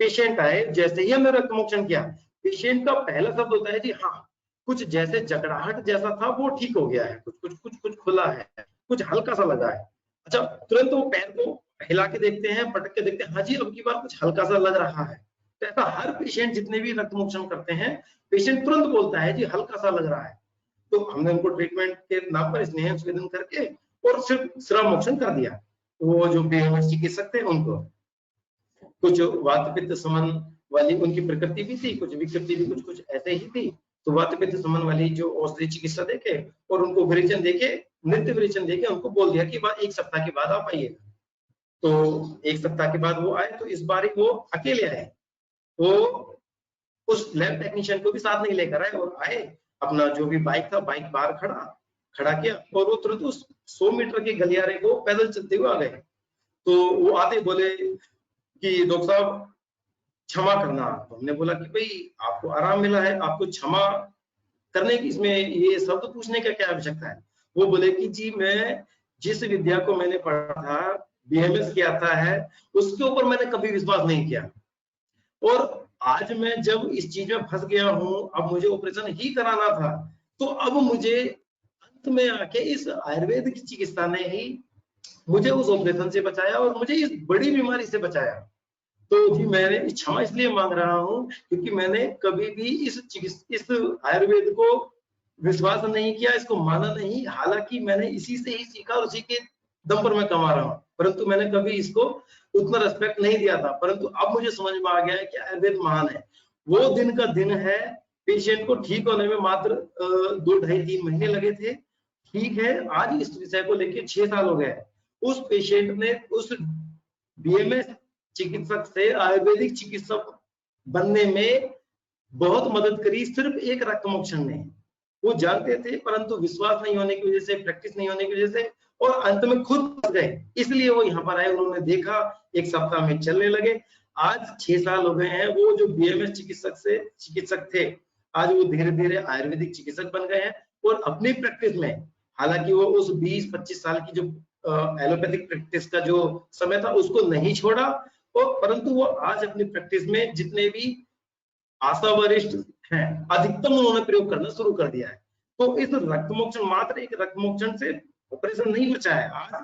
पेशेंट आए जैसे ही हमने रक्तमोक्षण किया, पेशेंट का पहला शब्द होता है जी हाँ कुछ जैसे जकड़ाहट जैसा था वो ठीक हो गया है, कुछ खुला है, कुछ हल्का सा लगा है। अच्छा, तुरंत वो पैर को हिला के देखते हैं, पटक के देखते हैं, हाँ जी अब की बार कुछ हल्का सा लग रहा है। तो ऐसा हर पेशेंट जितने भी रक्तमोक्षण करते हैं पेशेंट तुरंत बोलता है जी हल्का सा लग रहा है। तो हमने उनको ट्रीटमेंट के नाम पर स्नेह संवेदन करके और सिर्फ श्रमोक्षण कर दिया। वो जो बीएमएस चिकित्सक थे उनको कुछ वात पित्त समन वाली उनकी प्रकृति भी थी, कुछ विकृति भी कुछ ऐसे ही थी। तो वात पित्त समन वाली जो औषधि चिकित्सा देके और उनको विरेचन देके नृत्य विरेचन देके उनको बोल दिया कि 1 सप्ताह के बाद आप आइएगा। तो 1 सप्ताह के बाद वो आए तो इस बार वो अकेले आए वो उस लैब टेक्नीशियन को भी साथ नहीं लेकर आए और आए, अपना जो भी बाइक था बाइक बाहर खड़ा किया और वो तुरंत उस 100 मीटर के गलियारे को पैदल चलते हुए आ गए। तो वो आते बोले कि डॉक्टर साहब क्षमा करना। तो हमने बोला कि भाई आपको आराम मिला है, आपको क्षमा करने की इसमें ये शब्द पूछने का क्या आवश्यकता है। वो बोले कि जी मैं जिस विद्या को मैंने पढ़ा था, बीएमएस किया था है, उसके ऊपर मैंने कभी विश्वास नहीं किया और आज मैं जब इस चीज में फंस गया हूं, अब मुझे ऑपरेशन ही कराना था, तो अब मुझे अंत में आके इस आयुर्वेद की चिकित्सा ने ही मुझे उस ऑपरेशन से बचाया और मुझे इस बड़ी बीमारी से बचाया। तो जी मैंने क्षमा इसलिए मांग रहा हूं क्योंकि मैंने कभी भी इस आयुर्वेद को विश्वास नहीं किया, इसको माना नहीं, हालांकि मैंने इसी से ही सीखा और उसी के दम पर मैं कमा रहा हूं, परंतु मैंने कभी इसको उतना रेस्पेक्ट नहीं दिया था। परंतु अब मुझे समझ में आ गया है कि आयुर्वेद महान है। वो दिन का दिन है, पेशेंट को ठीक होने में मात्र 2 ढाई 3 महीने लगे थे। ठीक है, आज इस विषय को लेकर 6 साल हो गए। उस पेशेंट ने उस बीएमएस चिकित्सक से आयुर्वेदिक चिकित्सक बनने में बहुत मदद करी, सिर्फ एक रक्त मोक्षण ने। वो जानते थे परंतु विश्वास नहीं होने की वजह से, प्रैक्टिस नहीं होने की वजह से और अंत में खुद फंस गए, इसलिए वो यहाँ पर आए। उन्होंने देखा, एक सप्ताह में चलने लगे। आज 6 साल हो गए हैं। वो जो बीएमएस चिकित्सक थे, आज वो धीरे धीरे आयुर्वेदिक चिकित्सक बन गए हैं और अपनी प्रैक्टिस में, हालांकि वो उस 20-25 साल की जो एलोपैथिक प्रैक्टिस का जो समय था उसको नहीं छोड़ा, और परंतु वो आज अपनी प्रैक्टिस में जितने भी आशा वरिष्ठ हैं अधिकतम उन्होंने प्रयोग करना शुरू कर दिया है। तो इस रक्तमोक्षण, मात्र एक रक्तमोक्षण से ऑपरेशन नहीं बचा है। आज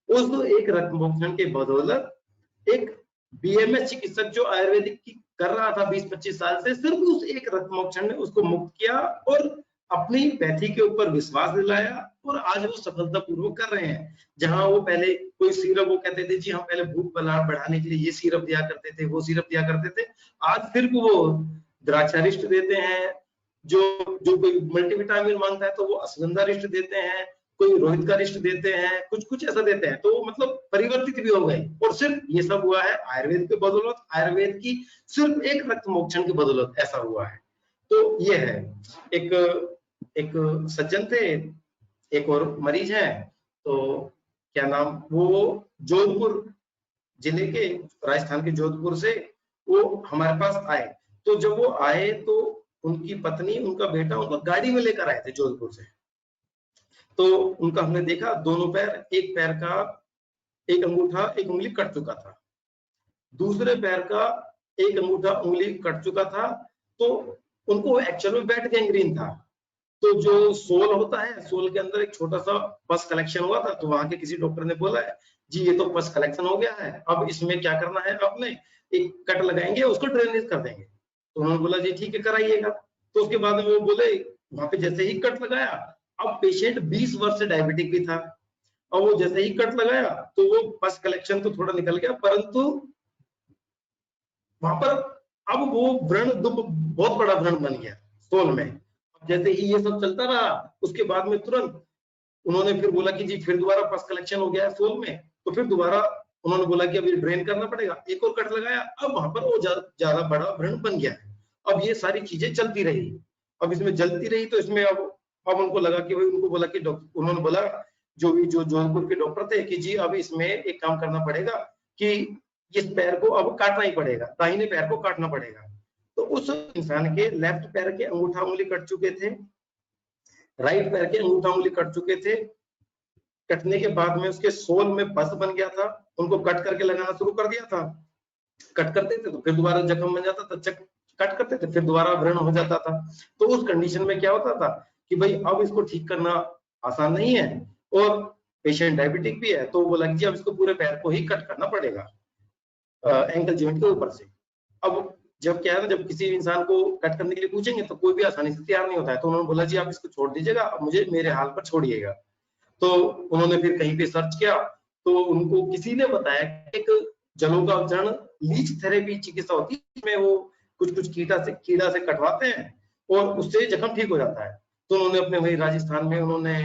उस एक रक्तमोक्षण के बदौलत एक बीएमएस चिकित्सक जो आयुर्वेदिक की कर रहा था 20-25 साल से, सिर्फ उस एक रक्तमोक्षण ने उसको मुक्त किया और अपनी पैथी के ऊपर विश्वास दिलाया और आज वो सफलतापूर्वक कर रहे हैं। जहां वो पहले कोई सिरप, वो कहते थे जी हम पहले भूख बढ़ाने के लिए ये सिरप दिया करते थे, वो सिरप दिया करते थे, आज सिर्फ वो द्राक्षारिष्ट देते हैं। जो कोई मल्टीविटामिन मांगता है तो वो अश्वगंधा रिष्ट देते हैं, कोई रोहित का रिष्ट देते हैं, कुछ ऐसा देते हैं। तो मतलब परिवर्तित भी हो गए और सिर्फ ये सब हुआ है आयुर्वेद के बदौलत, आयुर्वेद की सिर्फ एक रक्त मोक्षण की बदौलत ऐसा हुआ है। तो ये है। एक सज्जन थे, एक और मरीज है, तो क्या नाम, वो जोधपुर जिले के, राजस्थान के जोधपुर से वो हमारे पास आए। तो जब वो आए तो उनकी पत्नी, उनका बेटा उनको गाड़ी में लेकर आए थे जोधपुर से। तो उनका हमने देखा, दोनों पैर, एक पैर का एक अंगूठा, एक उंगली कट चुका था, दूसरे पैर का एक अंगूठा उंगली कट चुका था। तो उनको एक्चुअल में बैट गैंग्रीन था। तो जो सोल होता है, सोल के अंदर एक छोटा सा पस कलेक्शन हुआ था। तो वहां के किसी डॉक्टर ने बोला है जी ये तो पस कलेक्शन हो गया है, अब इसमें क्या करना है, आपने एक कट लगाएंगे, उसको ड्रेनेज कर देंगे। तो उन्होंने बोला जी ठीक है कराइएगा। तो उसके बाद वो बोले, वहां पे जैसे ही कट लगाया, अब पेशेंट 20 वर्ष से डायबिटिक भी था, और वो जैसे ही कट लगाया तो वो पस कलेक्शन तो थोड़ा निकल गया, परंतु वहां पर अब वो व्रण दुब बहुत बड़ा व्रण बन गया सोल में। जैसे ही ये सब चलता रहा, उसके बाद में तुरंत उन्होंने फिर बोला कि जी फिर दोबारा पस कलेक्शन हो गया है सोल में। तो फिर दोबारा उन्होंने बोला कि अभी ड्रेन करना पड़ेगा, एक और कट लगाया, अब वहां पर वो ज्यादा बड़ा व्रण बन गया है। अब ये सारी चीजें चलती रही, अब इसमें जलती रही, तो इसमें अब उनको लगा कि भाई, उनको बोला कि डॉक्टर, उन्होंने बोला जो जोधपुर के डॉक्टर थे कि जी अब इसमें एक काम करना पड़ेगा कि इस पैर को अब काटना ही पड़ेगा, दाहिने पैर को काटना पड़ेगा। तो उस इंसान के लेफ्ट पैर के अंगूठा उंगली कट चुके थे, राइट पैर के अंगूठा उंगली कट चुके थे। कटने के बाद में उसके सोल में पस बन गया था, उनको कट करके लगाना शुरू कर दिया था। कट करते थे तो फिर दोबारा जख्म बन जाता था, कट करते थे फिर दोबारा व्रण हो जाता था। तो उस कंडीशन में क्या होता था कि भाई अब इसको ठीक करना आसान नहीं है, और पेशेंट डायबिटिक भी है। तो बोला कि अब इसको पूरे पैर को ही कट करना पड़ेगा एंकल जॉइंट के ऊपर से। अब जब क्या है ना, जब किसी इंसान को कट करने के लिए पूछेंगे तो कोई भी आसानी से तैयार नहीं होता है। तो उन्होंने बोला जी आप इसको छोड़ दीजिएगा, अब मुझे मेरे हाल पर छोड़िएगा। तो उन्होंने फिर कहीं पे सर्च किया, तो उनको किसी ने बताया कि एक जलों का उपचारण लीच थेरेपी चिकित्सा होती है, इसमें वो कुछ कीड़ा से कटवाते हैं और उससे जख्म ठीक हो जाता है। तो उन्होंने अपने वही राजस्थान में उन्होंने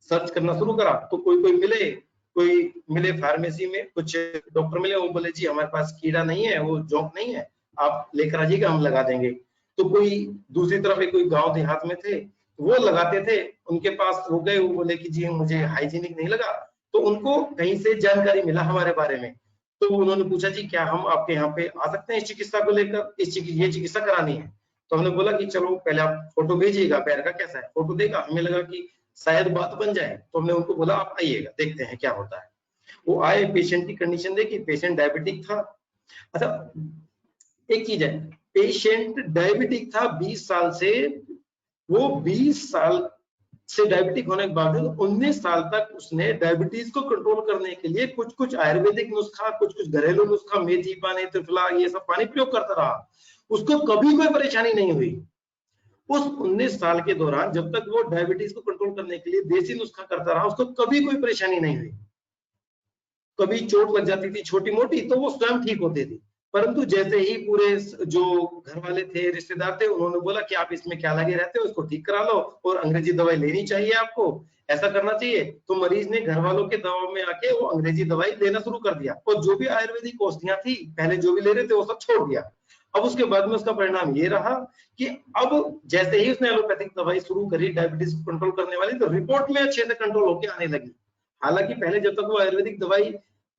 सर्च करना शुरू करा। तो कोई मिले फार्मेसी में, कुछ डॉक्टर मिले, वो बोले जी हमारे पास कीड़ा नहीं है, वो जोंक नहीं है, आप लेकर आ जाइएगा, हम लगा देंगे। तो कोई दूसरी तरफ एक कोई गांव देहात में थे, वो लगाते थे, उनके पास वो गए, वो बोले कि जी मुझे हाइजीनिक नहीं लगा, तो उनको कहीं से जानकारी मिला हमारे बारे में, तो उन्होंने पूछा जी क्या हम आपके यहाँ पे आ सकते हैं इस चिकित्सा को लेकर, ये चिकित्सा करानी है। तो हमने बोला कि चलो पहले आप फोटो भेजिएगा पैर का कैसा है, फोटो देखा, हमें लगा कि शायद बात बन जाए, तो हमने उनको बोला आप आइएगा देखते हैं क्या होता है। वो आए, पेशेंट की कंडीशन देखी, पेशेंट डायबिटिक था। अच्छा एक चीज है, पेशेंट डायबिटिक था 20 साल से, वो 20 साल से डायबिटिक होने के बावजूद 19 साल तक उसने डायबिटीज को कंट्रोल करने के लिए कुछ कुछ आयुर्वेदिक नुस्खा, कुछ कुछ घरेलू नुस्खा, मेथी पानी, त्रिफला, ये सब पानी प्रयोग करता रहा, उसको कभी कोई परेशानी नहीं हुई। उस 19 साल के दौरान जब तक वो डायबिटीज को कंट्रोल करने के लिए देसी नुस्खा करता रहा, उसको कभी कोई परेशानी नहीं हुई। कभी चोट लग जाती थी छोटी मोटी तो वो स्वयं ठीक होते थे, परंतु जैसे ही पूरे जो घर वाले थे, रिश्तेदार थे, उन्होंने बोला कि आप इसमें क्या लगे रहते हो, इसको ठीक करा लो और अंग्रेजी दवाई लेनी चाहिए, आपको ऐसा करना चाहिए, तो मरीज ने घर वालों के दबाव में आके वो अंग्रेजी दवाई लेना शुरू कर दिया, और जो भी आयुर्वेदिक औषधियां थी पहले जो भी ले रहे थे वो सब छोड़ दिया। अब उसके बाद में उसका परिणाम ये रहा कि अब जैसे ही उसने एलोपैथिक दवाई शुरू करी डायबिटीज को कंट्रोल करने वाली, तो रिपोर्ट में अच्छे से कंट्रोल होकर आने लगी। हालांकि पहले जब तक वो आयुर्वेदिक दवाई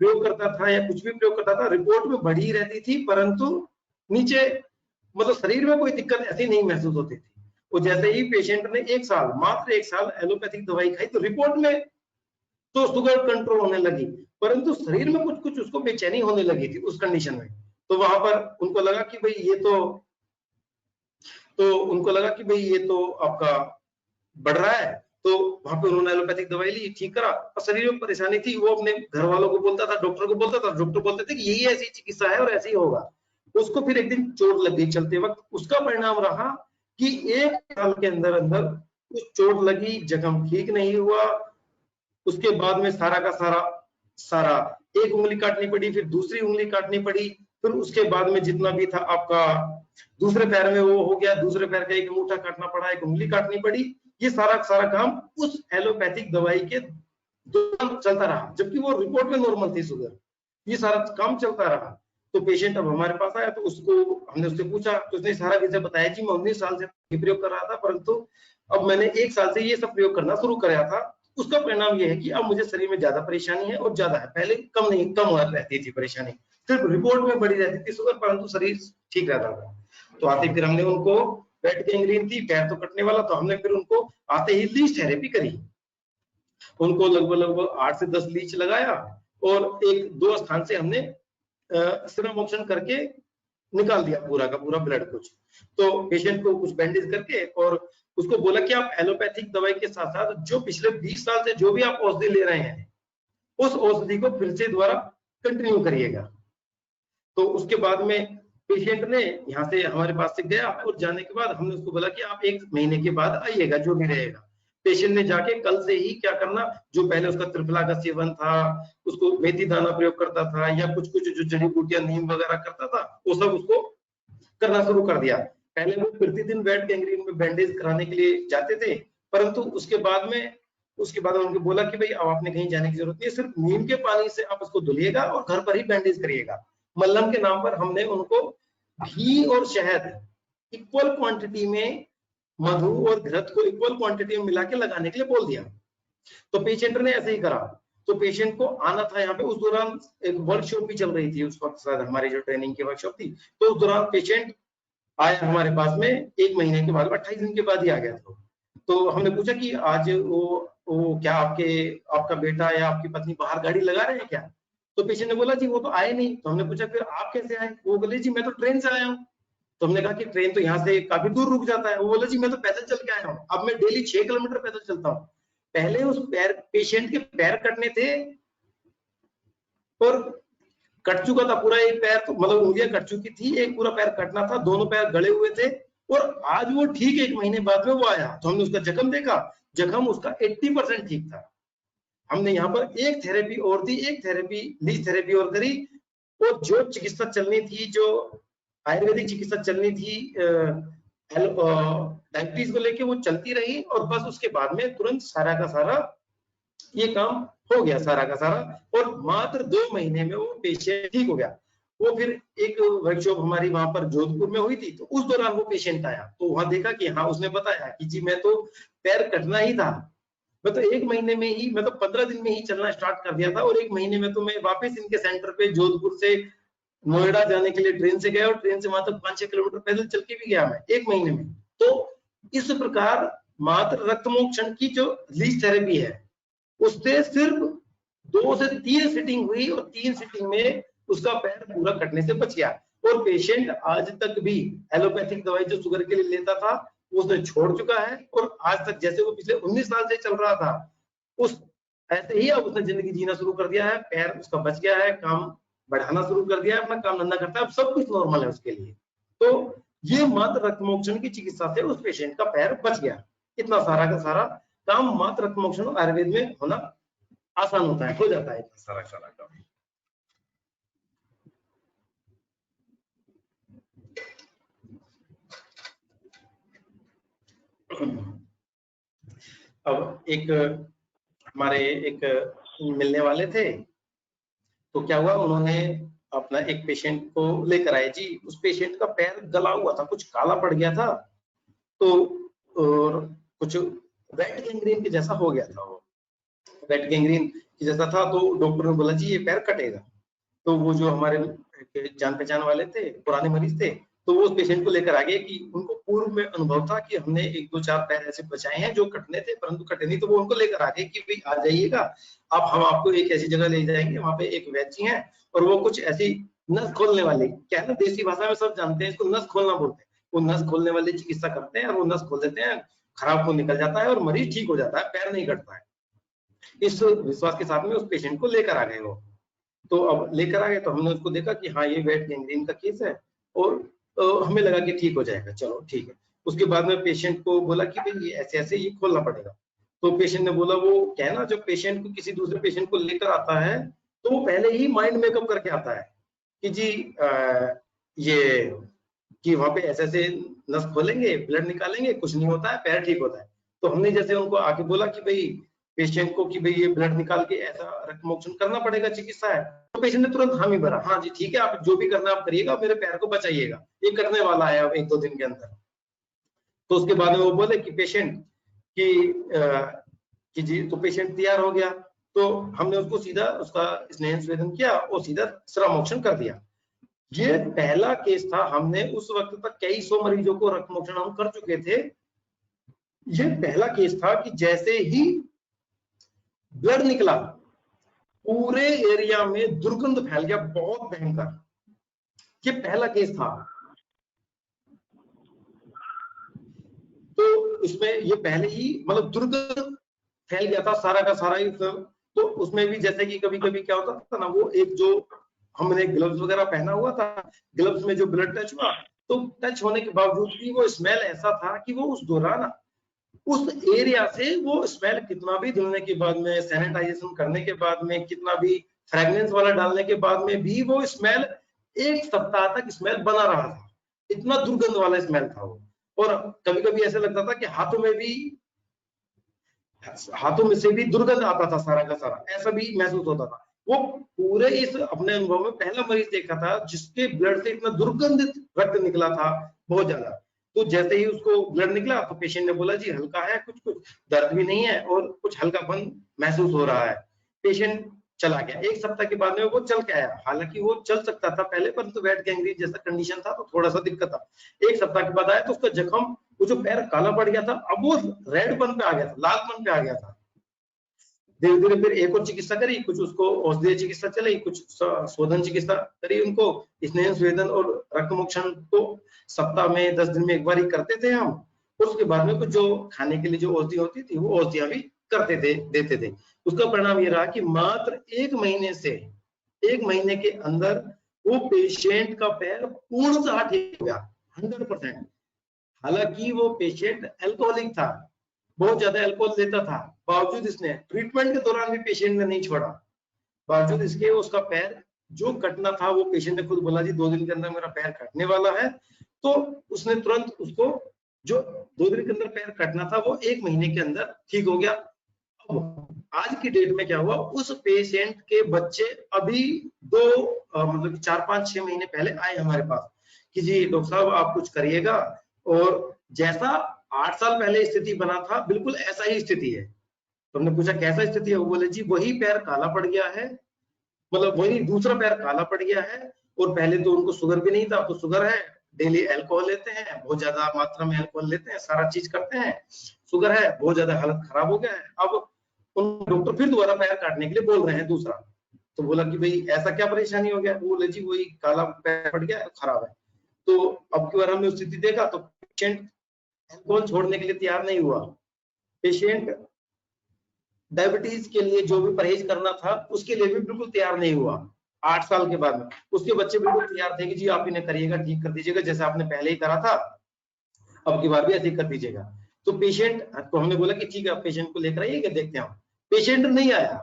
प्रयोग करता था या कुछ भी प्रयोग करता था, रिपोर्ट में बढ़ी रहती थी, परंतु नीचे मतलब शरीर में कोई दिक्कत ऐसी नहीं महसूस होती थी। वो जैसे ही पेशेंट ने मात्र एक साल एलोपैथिक दवाई खाई, तो रिपोर्ट में तो शुगर कंट्रोल होने लगी, परंतु शरीर में कुछ कुछ उसको बेचैनी होने लगी थी उस कंडीशन में। तो वहां पर उनको लगा कि भाई ये उनको लगा कि भाई ये तो आपका बढ़ रहा है, तो वहां पे उन्होंने एलोपैथिक दवाई ली, ठीक करा, और शरीर में परेशानी थी, वो अपने घर वालों को बोलता था, डॉक्टर को बोलता था, डॉक्टर बोलते थे कि यही ऐसी चिकित्सा है और ऐसे ही होगा। उसको फिर एक दिन चोट लग गई चलते वक्त, उसका परिणाम रहा कि 1 साल के अंदर अंदर उस चोट लगी, जख्म ठीक नहीं हुआ, उसके बाद में सारा का सारा एक उंगली काटनी पड़ी, फिर दूसरी उंगली काटनी पड़ी, फिर उसके बाद में जितना भी था आपका दूसरे पैर में वो हो गया, दूसरे पैर का एक अंगूठा काटना पड़ा, एक उंगली काटनी पड़ी। ये सारा काम उस एलोपैथिक दवाई के दौरान चलता रहा, जबकि वो रिपोर्ट में नॉर्मल थी शुगर, ये सारा काम चलता रहा। तो पेशेंट अब हमारे पास आया, तो हमने उससे पूछा, तो उसने सारा विषय बताया कि मैं 19 साल से प्रयोग कर रहा था, परंतु अब मैंने 1 साल से ये सब प्रयोग करना शुरू कराया था। उसका परिणाम ये है कि अब मुझे शरीर में ज्यादा परेशानी है, और ज्यादा है, पहले कम नहीं, कम रहती थी परेशानी, सिर्फ रिपोर्ट में बढ़ी रहती थी शुगर, परंतु शरीर ठीक रहता था। तो आते फिर हमने उनको पेट गैंग्रीन थी, पैर तो कटने वाला, तो हमने फिर उनको आते ही लीच थेरेपी करी, उनको लगभग 8 से 10 लीच लगाया, और 1-2 स्थान से हमने सीरम ऑप्शन करके निकाल दिया पूरा का पूरा ब्लड कुछ। तो पेशेंट को कुछ बैंडेज करके और उसको बोला कि आप एलोपैथिक दवाई के साथ साथ जो पिछले 20 साल से जो भी आप औषधि ले रहे हैं, उस औषधि को फिर से दोबारा कंटिन्यू करिएगा। तो उसके बाद में पेशेंट ने यहाँ से हमारे पास से गया, और जाने के बाद हमने उसको बोला कि आप 1 महीने के बाद आइएगा, जो भी रहेगा। पेशेंट ने जाके कल से ही क्या करना, जो पहले उसका त्रिफला का सेवन था, उसको मेथी दाना प्रयोग करता था, या कुछ कुछ जो जड़ी बूटियां नीम वगैरह करता था, वो सब उसको करना शुरू कर दिया। पहले वो प्रतिदिन वेट गैंग्रीन में बैंडेज कराने के लिए जाते थे, परंतु उसके बाद उनको बोला कि भाई अब आपने कहीं जाने की जरूरत नहीं है, सिर्फ नीम के पानी से आप उसको धुलिएगा और घर पर ही बैंडेज करिएगा। मल्लम के नाम पर हमने उनको घी और शहद इक्वल क्वांटिटी में, मधु और घृत को इक्वल क्वांटिटी में मिला के लगाने के लिए बोल दिया। तो पेशेंट ने ऐसे ही करा। तो पेशेंट को आना था यहाँ पे, उस दौरान एक वर्कशॉप भी चल रही थी उस वक्त, शायद हमारी जो ट्रेनिंग की वर्कशॉप थी, तो उस दौरान पेशेंट आया हमारे पास में 1 महीने के बाद, 28 दिन के बाद ही आ गया था। तो हमने पूछा कि आज वो क्या आपका बेटा या आपकी पत्नी बाहर गाड़ी लगा रहे हैं क्या? तो पेशेंट ने बोला जी वो तो आए नहीं। तो हमने पूछा फिर आप कैसे आए? वो बोले जी मैं तो ट्रेन से आया हूँ। तो हमने कहा कि ट्रेन तो यहाँ से काफी दूर रुक जाता है। वो बोले जी मैं तो पैदल चल के आया हूँ, अब मैं डेली 6 किलोमीटर पैदल चलता हूँ। पहले उस पेशेंट के पैर कटने थे और कट चुका था पूरा एक पैर, तो मतलब उंगलियां कट चुकी थी, एक पूरा पैर कटना था, दोनों पैर गड़े हुए थे, और आज वो ठीक 1 महीने बाद में वो आया। तो हमने उसका जख्म देखा, जख्म उसका 80% ठीक था। हमने यहाँ पर एक थेरेपी और दी, लीच थेरेपी और करी, और जो चिकित्सा चलनी थी, जो आयुर्वेदिक चिकित्सा चलनी थी डायबिटीज को लेके, वो चलती रही, और बस उसके बाद में तुरंत सारा का सारा ये काम हो गया, सारा का सारा, और मात्र 2 महीने में वो पेशेंट ठीक हो गया। वो फिर एक वर्कशॉप हमारी वहां पर जोधपुर में हुई थी, तो उस दौरान वो पेशेंट आया, तो वहां देखा कि हाँ, उसने बताया कि जी मैं तो पैर कटना ही था, मैं तो 1 महीने में ही, मैं तो 15 दिन में ही चलना स्टार्ट कर दिया था, और 1 महीने में तो मैं वापस इनके सेंटर पे जोधपुर से नोएडा जाने के लिए ट्रेन से गया, और ट्रेन से वहां तक 5-6 किलोमीटर पैदल चल के भी गया मैं 1 महीने में। तो इस प्रकार मात्र रक्तमोक्षण की जो लीच थेरेपी है, उससे सिर्फ 2 से 3 सीटिंग हुई, और 3 सीटिंग में उसका पैर पूरा कटने से बच गया। और पेशेंट आज तक भी एलोपैथिक दवाई जो शुगर के लिए लेता था उसने छोड़ चुका है, और आज तक जैसे वो पिछले 19 साल से चल रहा था उस ऐसे ही अब उसने जिंदगी जीना शुरू कर दिया है, पैर उसका बच गया है, काम बढ़ाना शुरू कर दिया है, अपना काम धंधा करता है, अब सब कुछ नॉर्मल है उसके लिए। तो ये मात्र रक्तमोक्षण की चिकित्सा से उस पेशेंट का पैर बच गया। इतना सारा का सारा काम मात्र रक्तमोक्षण आयुर्वेद में होना आसान होता है, हो जाता है इतना सारा सारा काम। अब एक हमारे एक मिलने वाले थे, तो क्या हुआ, उन्होंने अपना एक पेशेंट को लेकर आए जी, उस पेशेंट का पैर गला हुआ था, कुछ काला पड़ गया था, तो और कुछ वेट गैंग्रीन के जैसा हो गया था, वो वेट गैंग्रीन के जैसा था, तो डॉक्टर ने बोला जी ये पैर कटेगा। तो वो जो हमारे जान पहचान वाले थे, पुराने मरीज थे, तो वो उस पेशेंट को लेकर आ गए कि उनको पूर्व में अनुभव था कि हमने 1-2-4 पैर ऐसे बचाए हैं जो कटने थे परंतु कटे नहीं, तो वो उनको लेकर आ गए कि भाई आ जाइएगा, अब हम आपको एक ऐसी जगह ले जाएंगे, वहां पे एक वैद्य जी हैं और वो कुछ ऐसी नस खोलने वाली, क्या है ना, देसी भाषा में सब जानते हैं इसको, नस खोलना बोलते हैं, वो नस खोलने वाली चिकित्सा करते हैं, और वो नस खोल देते हैं, खराब खून निकल जाता है और मरीज ठीक हो जाता है, पैर नहीं कटता है। इस विश्वास के साथ में उस पेशेंट को लेकर आ गए वो। तो अब लेकर आ गए तो हमने उसको देखा कि हाँ ये वेट गैंग्रीन का केस है, और हमें लगा कि ठीक हो जाएगा, चलो ठीक है। उसके बाद में पेशेंट को बोला कि भाई ये ऐसे ऐसे ये खोलना पड़ेगा। तो पेशेंट ने बोला, वो क्या है ना, जब पेशेंट को किसी दूसरे पेशेंट को लेकर आता है तो वो पहले ही माइंड मेकअप करके आता है कि जी ये कि वहां पे ऐसे ऐसे नस खोलेंगे, ब्लड निकालेंगे, कुछ नहीं होता है, पैर ठीक होता है। तो हमने जैसे उनको आके बोला कि भाई पेशेंट को कि भाई ये ब्लड निकाल के ऐसा रक्तमोक्षण करना पड़ेगा, चिकित्सा है, तो पेशेंट ने तुरंत हामी भरा, हाँ जी ठीक है, आप जो भी करना आप करिएगा, मेरे पैर को बचाइएगा, ये करने वाला है अब 1-2 दिन के अंदर। तो उसके बाद में वो बोले कि पेशेंट कि जी, तो पेशेंट तैयार हो गया, तो हमने उसको सीधा उसका स्नेह स्वेदन किया और सीधा श्रममोक्षण कर दिया। ये पहला केस था, हमने उस वक्त तक कई सौ मरीजों को रक्तमोक्षण हम कर चुके थे, ये पहला केस था कि जैसे ही ब्लड निकला पूरे एरिया में दुर्गंध फैल गया, बहुत भयंकर, ये पहला केस था। तो इसमें ये पहले ही मतलब दुर्गंध फैल गया था सारा का सारा ही। तो उसमें भी जैसे कि कभी कभी क्या होता था ना, वो एक जो हमने ग्लव्स वगैरह पहना हुआ था, ग्लव्स में जो ब्लड टच हुआ, तो टच होने के बावजूद भी वो स्मेल ऐसा था कि वो उस दौरान उस एरिया से वो स्मेल कितना भी धुलने के बाद में, सैनिटाइजेशन करने के बाद में, कितना भी फ्रेग्रेंस वाला डालने के बाद में भी वो स्मेल 1 सप्ताह तक स्मेल बना रहा था, इतना दुर्गंध वाला स्मेल था वो। और कभी कभी ऐसा लगता था कि हाथों में से भी दुर्गंध आता था सारा का सारा, ऐसा भी महसूस होता था। वो पूरे इस अपने अनुभव में पहला मरीज देखा था जिसके ब्लड से इतना दुर्गंधित रक्त निकला था, बहुत ज्यादा। तो जैसे ही उसको ब्लड निकला तो पेशेंट ने बोला जी हल्का है, कुछ कुछ दर्द भी नहीं है और कुछ हल्कापन महसूस हो रहा है। पेशेंट चला गया। 1 सप्ताह के बाद में वो चल के आया, हालांकि वो चल सकता था पहले, परंतु वेट गैंग्रीन जैसा कंडीशन था तो थोड़ा सा दिक्कत था। 1 सप्ताह के बाद आया तो उसका जख्म, वो जो पैर काला पड़ गया था, अब वो रेडपन पे आ गया था, लालपन पे आ गया था। धीरे धीरे फिर एक और चिकित्सा करी, कुछ उसको औषधीय चिकित्सा चलाई, कुछ शोधन चिकित्सा करी उनको, स्नेह स्वेदन और रक्तमोक्षण तो सप्ताह में 10 दिन में एक बार ही करते थे हम। उसके बाद में कुछ जो खाने के लिए जो औषधि होती थी वो औषधियां भी करते थे, देते थे। उसका परिणाम ये रहा कि मात्र 1 महीने से 1 महीने के अंदर वो पेशेंट का पैर पूर्णतः ठीक हो गया, 100%। हालांकि वो पेशेंट अल्कोहलिक था, बहुत ज्यादा अल्कोहल लेता था, बावजूद इसने ट्रीटमेंट के दौरान भी पेशेंट ने नहीं छोड़ा, बावजूद इसके उसका पैर जो कटना था, वो पेशेंट ने खुद बोला जी 2 दिन के अंदर मेरा पैर कटने वाला है। तो उसने तुरंत उसको जो 2 दिन के अंदर पैर कटना था वो 1 महीने के अंदर ठीक हो गया। अब आज की डेट में क्या हुआ, उस पेशेंट के बच्चे अभी मतलब 4-5-6 महीने पहले आए हमारे पास कि जी डॉक्टर साहब आप कुछ करिएगा, और जैसा 8 साल पहले स्थिति बना था बिल्कुल ऐसा ही स्थिति है। तो हमने पूछा कैसा स्थिति है, वो बोले जी वही पैर काला पड़ गया है, मतलब वही दूसरा पैर काला पड़ गया है, और पहले तो उनको शुगर भी नहीं था, तो शुगर है, डेली अल्कोहल लेते हैं, बहुत ज्यादा मात्रा में अल्कोहल लेते हैं, सारा चीज करते हैं, शुगर है, बहुत ज्यादा हालत खराब हो गया है। अब उन डॉक्टर फिर दोबारा पैर काटने के लिए बोल रहे हैं दूसरा। तो बोला कि भाई ऐसा क्या परेशानी हो गया, वो बोले जी वही काला पैर पड़ गया, खराब है। तो अब की बार हमने स्थिति देखा तो पेशेंट अल्कोहल छोड़ने के लिए तैयार नहीं हुआ, पेशेंट डायबिटीज के लिए जो भी परहेज करना था उसके लिए भी बिल्कुल तैयार नहीं हुआ। 8 साल के बाद में उसके बच्चे बिल्कुल तैयार थे कि जी आप इन्हें करिएगा, ठीक कर दीजिएगा, जैसे आपने पहले ही करा था अब की बार भी ऐसे ही कर दीजिएगा। तो पेशेंट को हमने बोला कि ठीक है, पेशेंट को लेकर आइए, देखते हैं। पेशेंट नहीं आया,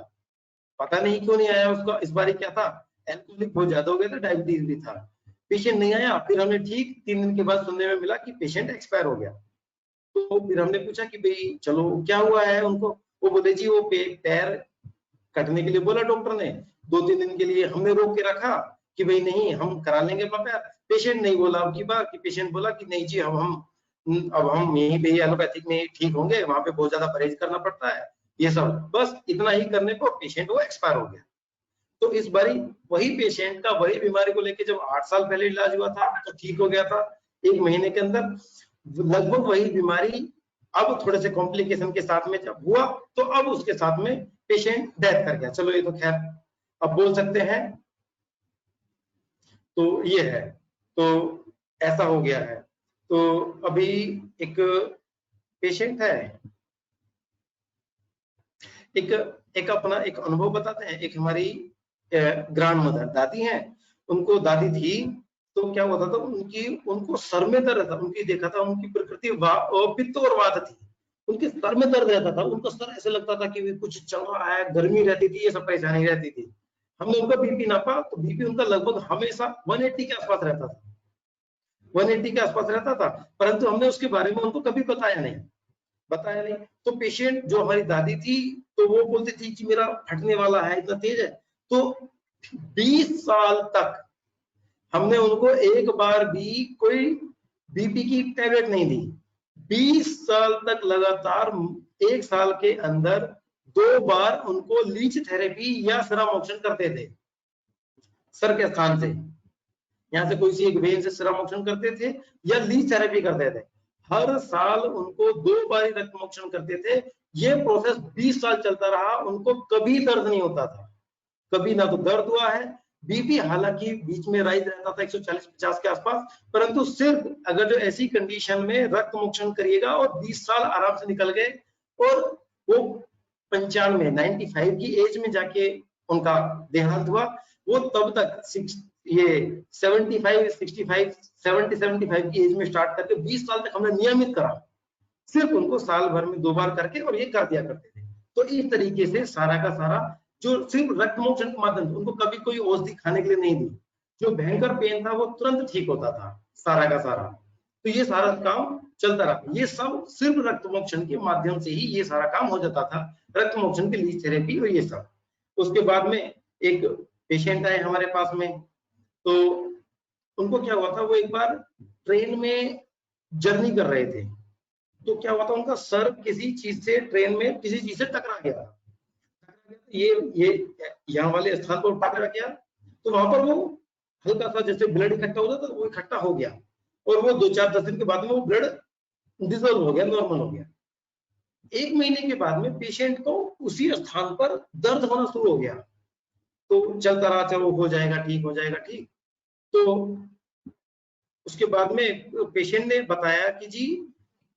पता नहीं क्यों नहीं आया, उसका इस बार क्या था, एल्कोहलिक बहुत ज्यादा हो गया था, डायबिटीज भी था, पेशेंट नहीं आया। फिर हमने ठीक 3 दिन के बाद सुनने में मिला कि पेशेंट एक्सपायर हो गया। तो फिर हमने पूछा कि भाई चलो क्या हुआ है उनको, वो बोले जी वो पैर कटने के लिए बोला डॉक्टर ने, 2-3 दिन के लिए हमने रोक के रखा कि भाई नहीं हम करा लेंगे अपना पैर। पेशेंट नहीं बोला अब की बार, कि पेशेंट बोला कि नहीं जी अब हम यहीं पे एलोपैथिक में ठीक होंगे, वहां पे बहुत ज्यादा परहेज करना पड़ता है, ये सब बस इतना ही करने को पेशेंट वो एक्सपायर हो गया। तो इस बारी वही पेशेंट का वही बीमारी को लेके जब 8 साल पहले इलाज हुआ था तो ठीक हो गया था 1 महीने के अंदर, लगभग वही बीमारी अब थोड़े से कॉम्प्लिकेशन के साथ में जब हुआ तो अब उसके साथ में पेशेंट डेथ कर गया। चलो ये तो खैर अब बोल सकते हैं, तो ये है, तो ऐसा हो गया है। तो अभी एक पेशेंट है, एक अपना एक अनुभव बताते हैं। एक हमारी ग्रैंड मदर दादी हैं, उनको दादी थी, तो क्या होता था उनको सर में दर्द था, उनकी देखा था उनकी प्रकृति पित्त और वात थी, उनके सर में दर्द रहता था, उनका सर ऐसे लगता था कि कुछ चल रहा है, गर्मी रहती थी, ये सब परेशानी रहती थी। हमने उनका बीपी नापा तो बीपी उनका लगभग हमेशा 180 के आसपास रहता था, 180 के आसपास रहता था, परंतु हमने उसके बारे में उनको कभी बताया नहीं। तो पेशेंट जो हमारी दादी थी तो वो बोलती थी कि मेरा फटने वाला है, इतना तेज है। तो 20 साल तक हमने उनको एक बार भी कोई बीपी की टैबलेट नहीं दी, 20 साल तक लगातार। 1 साल के अंदर 2 बार उनको लीच थेरेपी या सिरामोक्शन करते थे, सर के स्थान से, यहाँ से कोई सी एक वेन से सिरामोक्शन करते थे या लीच थेरेपी करते थे। हर साल उनको 2 बार रक्त मोक्षण करते थे। ये प्रोसेस 20 साल चलता रहा, उनको कभी दर्द नहीं होता था, कभी ना तो दर्द हुआ है। बीपी हालांकि बीच में राइज रहता था 140-50 के आसपास, परंतु सिर्फ अगर जो ऐसी कंडीशन में रक्त मोक्षण करिएगा और 20 साल आराम से निकल गए, और वो 95 की एज में जाके उनका देहांत हुआ। वो तब तक ये 70-75 की एज में स्टार्ट करके 20 साल तक हमने नियमित करा, सिर्फ उनको साल भर में 2 बार करके, और ये कर दिया करते थे। तो इस तरीके से सारा का सारा जो सिर्फ रक्त मोक्षण के माध्यम से, उनको कभी कोई औषधि खाने के लिए नहीं दी, जो भयंकर पेन था वो तुरंत ठीक होता था सारा का सारा। तो ये सारा काम चलता रहा, ये सब सिर्फ रक्त मोक्षण के माध्यम से ही ये सारा काम हो जाता था, रक्त मोक्षण की लीच थेरेपी और ये सब। उसके बाद में एक पेशेंट आए हमारे पास में, तो उनको क्या हुआ था, वो एक बार ट्रेन में जर्नी कर रहे थे, तो क्या हुआ था उनका सर किसी चीज से, ट्रेन में किसी चीज से टकरा गया, ये यहाँ वाले स्थान पर टकरा गया, तो वहां पर वो हल्का सा जैसे ब्लड इकट्ठा होता था वो इकट्ठा हो गया, और वो 2-4-10 दिन के बाद में वो ब्लड डिजोल्व हो गया, नॉर्मल हो गया। 1 महीने के बाद में पेशेंट को उसी स्थान पर दर्द होना शुरू हो गया, तो चलता रहा, चलो हो जाएगा ठीक, हो जाएगा ठीक। तो उसके बाद में पेशेंट ने बताया कि जी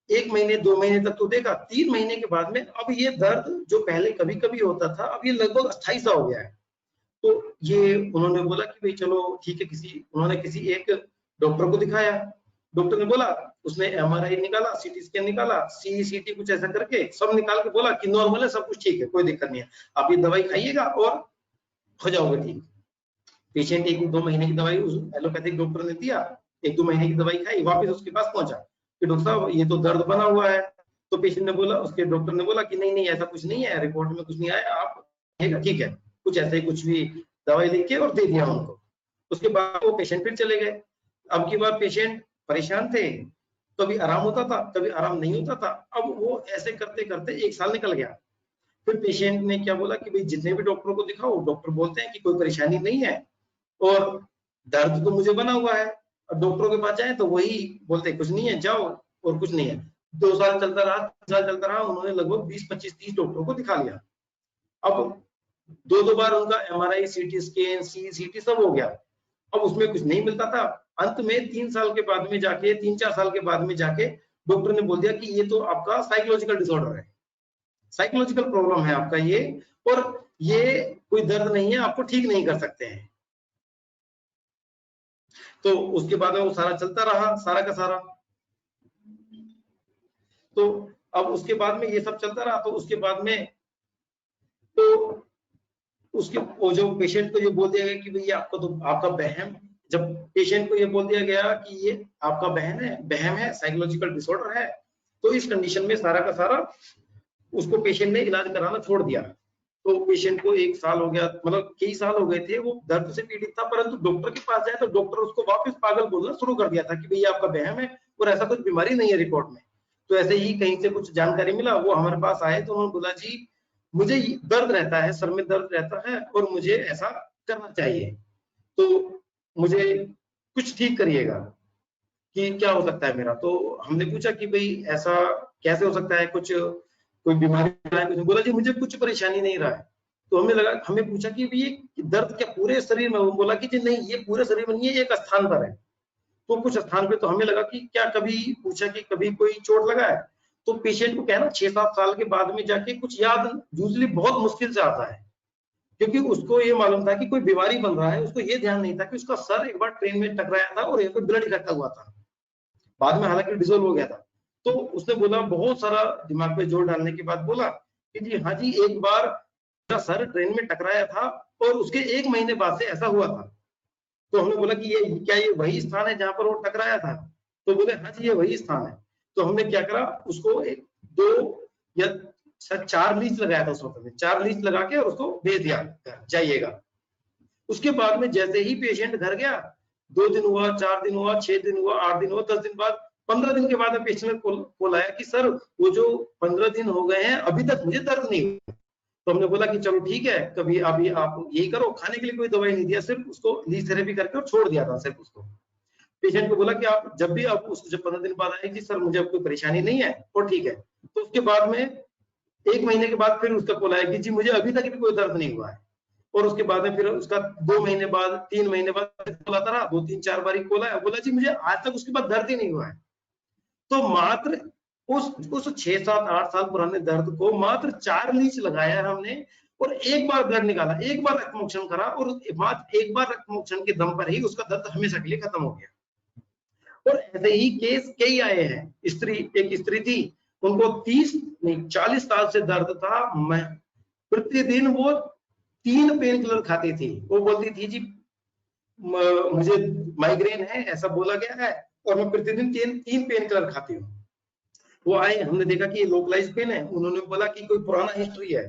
1 महीने 2 महीने तक तो देखा, 3 महीने के बाद में अब ये दर्द जो पहले कभी कभी होता था अब ये लगभग अस्थायी सा हो गया है। तो ये उन्होंने बोला कि भाई चलो ठीक है, उन्होंने किसी एक डॉक्टर को दिखाया, डॉक्टर ने बोला, उसने MRI निकाला, CT स्कैन निकाला, CT कुछ ऐसा करके सब निकाल के बोला कि नॉर्मल है, सब कुछ ठीक है, कोई दिक्कत नहीं है, आप ये दवाई खाइएगा और हो जाओगे ठीक। पेशेंट 1-2 महीने की दवाई उस एलोपैथिक डॉक्टर ने दिया, 1-2 महीने की दवाई खाई, वापस उसके पास पहुंचा कि डॉक्टर साहब ये तो दर्द बना हुआ है। तो पेशेंट ने बोला, उसके डॉक्टर ने बोला कि नहीं नहीं ऐसा कुछ नहीं है, रिपोर्ट में कुछ नहीं आया, आप ठीक है, कुछ ऐसे ही कुछ भी दवाई लिख के और दे दिया उनको। उसके बाद वो पेशेंट फिर चले गए। अब की बार पेशेंट परेशान थे, कभी आराम होता था कभी आराम नहीं होता था। अब वो ऐसे करते करते 1 साल निकल गया। फिर पेशेंट ने क्या बोला कि भाई जितने भी डॉक्टरों को दिखाओ, डॉक्टर बोलते हैं कि कोई परेशानी नहीं है और दर्द तो मुझे बना हुआ है। अब डॉक्टरों के पास जाए तो वही बोलते हैं कुछ नहीं है, जाओ और कुछ नहीं है। 2 साल चलता रहा, 3 साल चलता रहा, उन्होंने लगभग 20, 25, 30 डॉक्टरों को दिखा लिया। अब 2 बार उनका MRI, CT स्कैन, CT सब हो गया। अब उसमें कुछ नहीं मिलता था। अंत में 3 साल के बाद में जाके, 3-4 साल के बाद में जाके डॉक्टर ने बोल दिया कि ये तो आपका साइकोलॉजिकल डिसऑर्डर है, साइकोलॉजिकल प्रॉब्लम है आपका ये, और ये कोई दर्द नहीं है, आपको ठीक नहीं कर सकते हैं। तो उसके बाद में वो सारा चलता रहा, सारा का सारा। तो अब उसके बाद में ये सब चलता रहा, तो उसके बाद में तो उसके वो जो पेशेंट को ये बोल दिया गया कि भैया आपको तो आपका वहम, जब पेशेंट को ये बोल दिया गया कि ये आपका वहम है, साइकोलॉजिकल डिसऑर्डर है, तो इस कंडीशन में सारा का सारा उसको पेशेंट ने इलाज कराना छोड़ दिया। तो पेशेंट को 1 साल हो गया, मतलब कई साल हो गए थे वो दर्द से पीड़ित था, परंतु डॉक्टर के पास जाए तो डॉक्टर उसको वापस पागल बोलना शुरू कर दिया था कि भैया आपका वहम है और ऐसा कुछ बीमारी नहीं है रिपोर्ट में। तो ऐसे ही कहीं से कुछ जानकारी मिला, वो हमारे पास आए तो उन्होंने बोला जी मुझे दर्द रहता है, सर में दर्द रहता है और मुझे ऐसा करना चाहिए, तो मुझे कुछ ठीक करिएगा कि क्या हो सकता है मेरा। तो हमने पूछा कि भाई ऐसा कैसे हो सकता है, कुछ कोई बीमारी है? कुछ बोला जी मुझे कुछ परेशानी नहीं रहा है। तो हमें पूछा कि ये दर्द क्या पूरे शरीर में? वो बोला कि जी नहीं, ये पूरे शरीर में नहीं है, एक स्थान पर है। तो कुछ स्थान पे, तो हमें लगा कि क्या कभी पूछा कि कभी कोई चोट लगा है? तो पेशेंट को क्या है ना, 6-7 साल के बाद में जाके कुछ याद यूजली बहुत मुश्किल से आता है, क्योंकि उसको ये मालूम था कि कोई बीमारी बन रहा है, उसको ये ध्यान नहीं था कि उसका सर एक बार ट्रेन में टकराया था और एक ब्लड इकट्ठा हुआ था, बाद में हालांकि डिसॉल्व हो गया था। तो उसने बोला, बहुत सारा दिमाग पे जोर डालने के बाद बोला कि जी हाँ जी, एक बार मेरा सर ट्रेन में टकराया था और उसके 1 महीने बाद से ऐसा हुआ था। तो हमने बोला कि ये क्या ये वही स्थान है जहां पर वो टकराया था? तो बोले हाँ जी ये वही स्थान है। तो हमने क्या करा, उसको 2 या 4 लीच लगाया था उस वक्त में, 4 लीच लगा के और उसको भेज दिया जाइएगा। उसके बाद में जैसे ही पेशेंट घर गया, 2 दिन हुआ, 4 दिन हुआ, 6 दिन हुआ, 8 दिन हुआ, 10 दिन बाद, 15 दिन के बाद में पेशेंट कॉल आया कि सर वो जो 15 दिन हो गए हैं अभी तक मुझे दर्द नहीं हुआ। तो हमने बोला कि चलो ठीक है, कभी अभी आप यही करो, खाने के लिए कोई दवाई नहीं दिया, सिर्फ उसको लीज थेरेपी करके और छोड़ दिया था सिर्फ उसको। पेशेंट को बोला कि आप जब भी आप उसको जब 15 दिन बाद आए कि सर मुझे अब कोई परेशानी नहीं है और ठीक है। तो उसके बाद में 1 महीने के बाद फिर उसका कॉल आया कि जी मुझे अभी तक भी कोई दर्द नहीं हुआ है। और उसके बाद में फिर उसका 2 महीने बाद, 3 महीने बाद कॉल आता रहा, 2-3-4 बार कॉल आया, बोला जी मुझे आज तक उसके बाद दर्द ही नहीं हुआ है। तो मात्र उस 6-7-8 साल पुराने दर्द को मात्र 4 लीच लगाया हमने और 1 बार ब्लड निकाला, 1 बार रक्तमोक्षण करा और मात्र 1 बार रक्तमोक्षण के दम पर ही उसका दर्द हमेशा के लिए खत्म हो गया। और ऐसे ही केस कई आए हैं। एक स्त्री थी, उनको 30 नहीं 40 साल से दर्द था। मैं प्रतिदिन वो 3 पेन किलर खाती थी। वो बोलती थी जी मुझे माइग्रेन है, ऐसा बोला गया है और मैं प्रतिदिन 3 पेन किलर खाती हूँ। वो आए, हमने देखा कि ये लोकलाइज पेन है, उन्होंने बोला कि कोई पुराना हिस्ट्री है।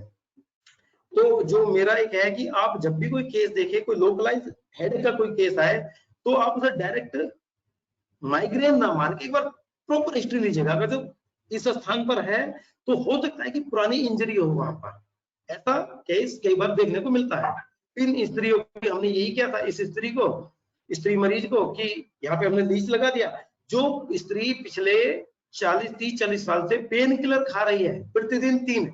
तो जो मेरा एक है कि आप जब भी कोई केस देखे, कोई लोकलाइज हेड का कोई केस आए, तो आप उसे डायरेक्ट माइग्रेन ना मान के एक बार प्रॉपर हिस्ट्री लीजिएगा। अगर जो इस स्थान पर है तो हो सकता है कि पुरानी इंजरी हो वहां पर, ऐसा केस कई बार देखने को मिलता है। इन स्त्रियों को हमने यही किया था, इस स्त्री मरीज को कि यहाँ पे हमने लीच लगा दिया। जो स्त्री पिछले 30-40 साल से पेन किलर खा रही है प्रतिदिन 3,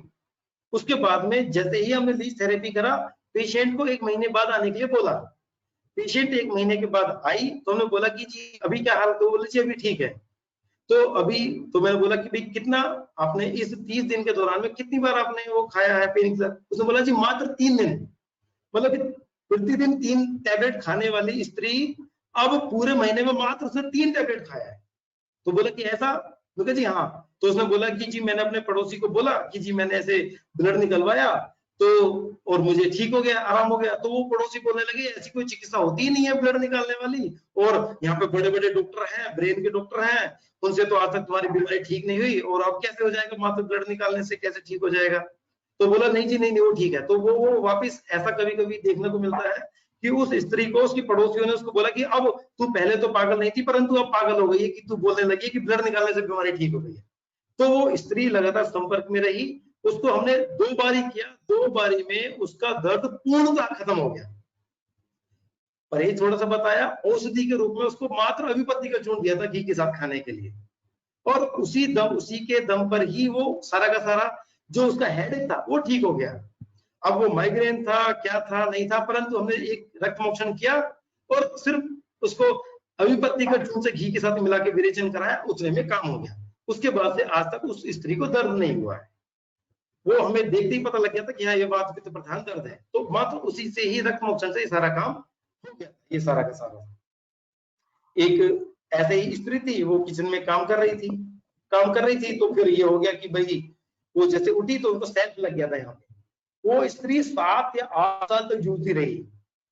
उसके बाद में जैसे ही हमने लीच थेरेपी करा, पेशेंट को 1 महीने बाद आने के लिए बोला। पेशेंट 1 महीने के बाद आई तो हमने बोला कि जी अभी क्या हाल? तो बोले जी अभी ठीक है। तो अभी तो मैंने बोला कि भाई कितना आपने इस 30 दिन के दौरान में कितनी बार आपने वो खाया है पेन किलर? उसने बोला जी मात्र 3 दिन। मतलब प्रतिदिन 3 टैबलेट खाने वाली स्त्री अब पूरे महीने में मात्र उसने 3 टैबलेट खाया है। तो बोला कि ऐसा? बोला जी हाँ। तो उसने बोला कि जी मैंने अपने पड़ोसी को बोला कि जी मैंने ऐसे ब्लड निकलवाया तो और मुझे ठीक हो गया, आराम हो गया। तो वो पड़ोसी बोलने लगे ऐसी कोई चिकित्सा होती ही नहीं है ब्लड निकालने वाली, और यहाँ पे बड़े बड़े डॉक्टर हैं, ब्रेन के डॉक्टर हैं, उनसे तो आज तक तुम्हारी बीमारी ठीक नहीं हुई, और अब कैसे हो जाएगा, मात्र ब्लड निकालने से कैसे ठीक हो जाएगा। तो बोला नहीं जी, नहीं वो ठीक है। तो वो वापिस ऐसा कभी कभी देखने को मिलता है कि उस स्त्री को उसकी पड़ोसियों ने उसको बोला कि अब तू पहले तो पागल नहीं थी, परंतु अब पागल हो गई है कि तू बोलने लगी कि ब्लड निकालने से बीमारी ठीक हो गई है। तो वो स्त्री लगातार संपर्क में रही, उसको हमने 2 बारी किया, 2 बारी में उसका दर्द पूर्णतः खत्म हो गया। परहेज थोड़ा सा बताया, औषधि के रूप में उसको मात्र अभिपत्ति का चूर्ण दिया था घी के साथ खाने के लिए, और उसी के दम पर ही वो सारा का सारा जो उसका हेडेक था वो ठीक हो गया। अब वो माइग्रेन था, क्या था, नहीं था, परंतु हमने एक रक्त मोक्षण किया और सिर्फ उसको अभिपत्ति का चूर्ण से घी के साथ मिला के विरेचन कराया, उतने में काम हो गया। उसके बाद से आज तक उस स्त्री को दर्द नहीं हुआ है। वो हमें देखते ही पता लग गया था कि हाँ ये बात पित्त प्रधान दर्द है, तो मात्र उसी से ही रक्त मोक्षण से सारा काम हो गया। ये सारा का सारा एक ऐसे ही स्त्री थी, वो किचन में काम कर रही थी, तो फिर ये हो गया कि भाई वो जैसे उठी तो उनको सेंस लग गया था यहाँ पे। वो स्त्री 7 या 8 साल तक जूझती रही,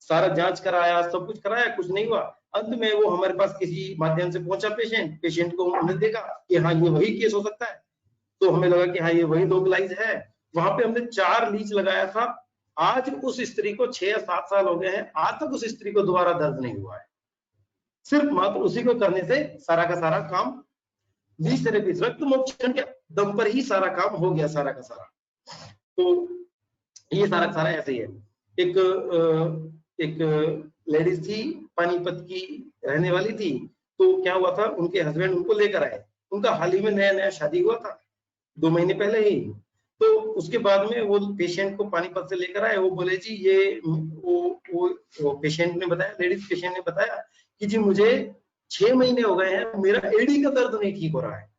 सारा जांच कराया, सब कुछ कराया, कुछ नहीं हुआ। अंत में वो हमारे पास किसी माध्यम से पहुंचा, पेशेंट को हमने देखा कि हाँ ये वही केस हो सकता है, तो हमें लगा कि हाँ ये वही लोकलाइज है। वहां पे हमने 4 लीच लगाया था। आज उस स्त्री को 6 या 7 साल हो गए हैं, आज तक उस स्त्री को दोबारा दर्द नहीं हुआ है। सिर्फ मात्र उसी को करने से सारा का सारा काम लीच थेरेपी रक्त मोक्षण के दम पर ही सारा काम हो गया, सारा का सारा। तो ये सारा का सारा ऐसे ही है। एक लेडीज थी, पानीपत की रहने वाली थी। तो क्या हुआ था, उनके हस्बैंड उनको लेकर आए, उनका हाल ही में नया नया शादी हुआ था, 2 महीने पहले ही। तो उसके बाद में वो पेशेंट को पानीपत से लेकर आए, वो बोले जी ये वो पेशेंट ने बताया, लेडीज पेशेंट ने बताया कि जी मुझे 6 महीने हो गए हैं, मेरा एडी का दर्द नहीं ठीक हो रहा है,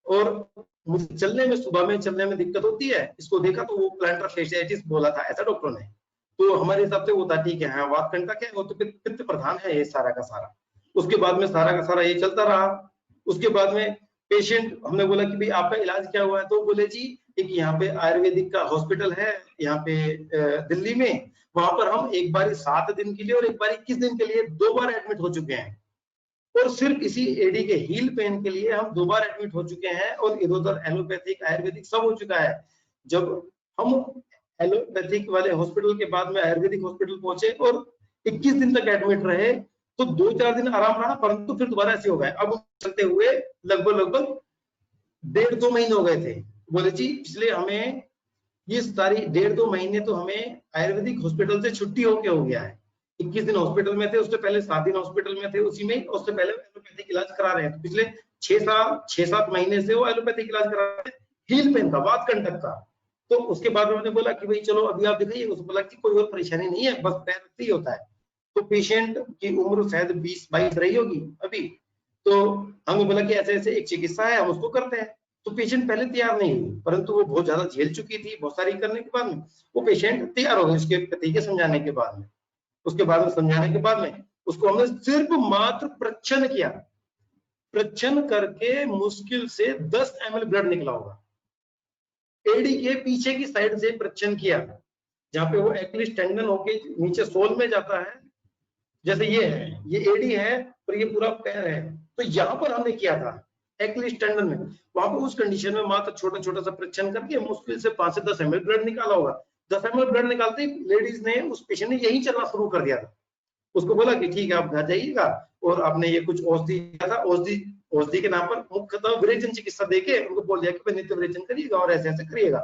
और मुझे चलने में, सुबह में चलने में दिक्कत होती है। इसको देखा तो वो प्लांटर फेशियाइटिस बोला था, ऐसा डॉक्टर ने। तो हमारे हिसाब से वो था ठीक है, हाँ वातकंठा क्या है, वो तो पित्त प्रधान है ये सारा का सारा। उसके बाद में सारा का सारा ये चलता रहा। उसके बाद में पेशेंट, हमने बोला कि भाई आपका इलाज क्या हुआ है, तो बोले जी एक यहाँ पे आयुर्वेदिक का हॉस्पिटल है यहाँ पे दिल्ली में, वहां पर हम एक बार 7 दिन के लिए और एक बार 21 दिन के लिए 2 बार एडमिट हो चुके हैं, और सिर्फ इसी एडी के हील पेन के लिए हम 2 बार एडमिट हो चुके हैं, और इधर उधर एलोपैथिक आयुर्वेदिक सब हो चुका है। जब हम एलोपैथिक वाले हॉस्पिटल के बाद में आयुर्वेदिक हॉस्पिटल पहुंचे और 21 दिन तक एडमिट रहे, तो 2-4 दिन आराम रहा, परंतु फिर दोबारा ऐसे हो गए। अब चलते हुए लगभग 1.5-2 महीने हो गए थे। बोले जी पिछले हमें ये सारी 1.5-2 महीने तो हमें आयुर्वेदिक हॉस्पिटल से छुट्टी होके हो गया है। 21 दिन हॉस्पिटल में थे, उससे पहले 7 दिन हॉस्पिटल में थे, उसी में उससे पहले एलोपैथिक इलाज करा रहे हैं। तो पिछले 6-7 महीने से वो एलोपैथिक इलाज करा रहे हैं, हील पेन का, वातकंठक का। तो उसके बाद मैंने बोला कि भाई चलो अभी आप दिखाइए। उसको बोला कि कोई और परेशानी नहीं है, बस पैर रखते ही होता है। तो पेशेंट की उम्र शायद 20-22 रही होगी अभी। तो हमने बोला कि ऐसे ऐसे एक चिकित्सा है, हम उसको करते हैं। तो पेशेंट पहले तैयार नहीं हुई, परंतु वो बहुत ज्यादा झेल चुकी थी, बहुत सारी करने के बाद में वो पेशेंट तैयार हो गई उसके पति के समझाने के बाद में। उसके बाद में समझाने के बाद में उसको हमने सिर्फ मात्र प्रच्छन किया, प्रच्छन करके मुश्किल से 10 ml ब्लड निकला होगा। एडी के पीछे की साइड से प्रच्छन किया, जहाँ पे वो एक्लिस टेंडन होके नीचे सोल में जाता है, जैसे ये है, ये एडी है और ये पूरा पैर है, तो यहाँ पर हमने किया था एक्लिस टेंडन में। वहां पर उस कंडीशन में मात्र छोटा छोटा सा परीक्षण करके मुश्किल से 5 से 10 ml ब्लड निकाला होगा। 10 ml ब्लड निकालते ही लेडीज ने, उस पेशेंट ने यही चलना शुरू कर दिया था। उसको बोला कि ठीक है आप घर जाइएगा, और आपने ये कुछ औषधि दिया था, औषधि के नाम पर मुख्यतः विरेचन चिकित्सा देके उनको बोल दिया कि नित्य विरेचन करिएगा और ऐसे ऐसे करिएगा।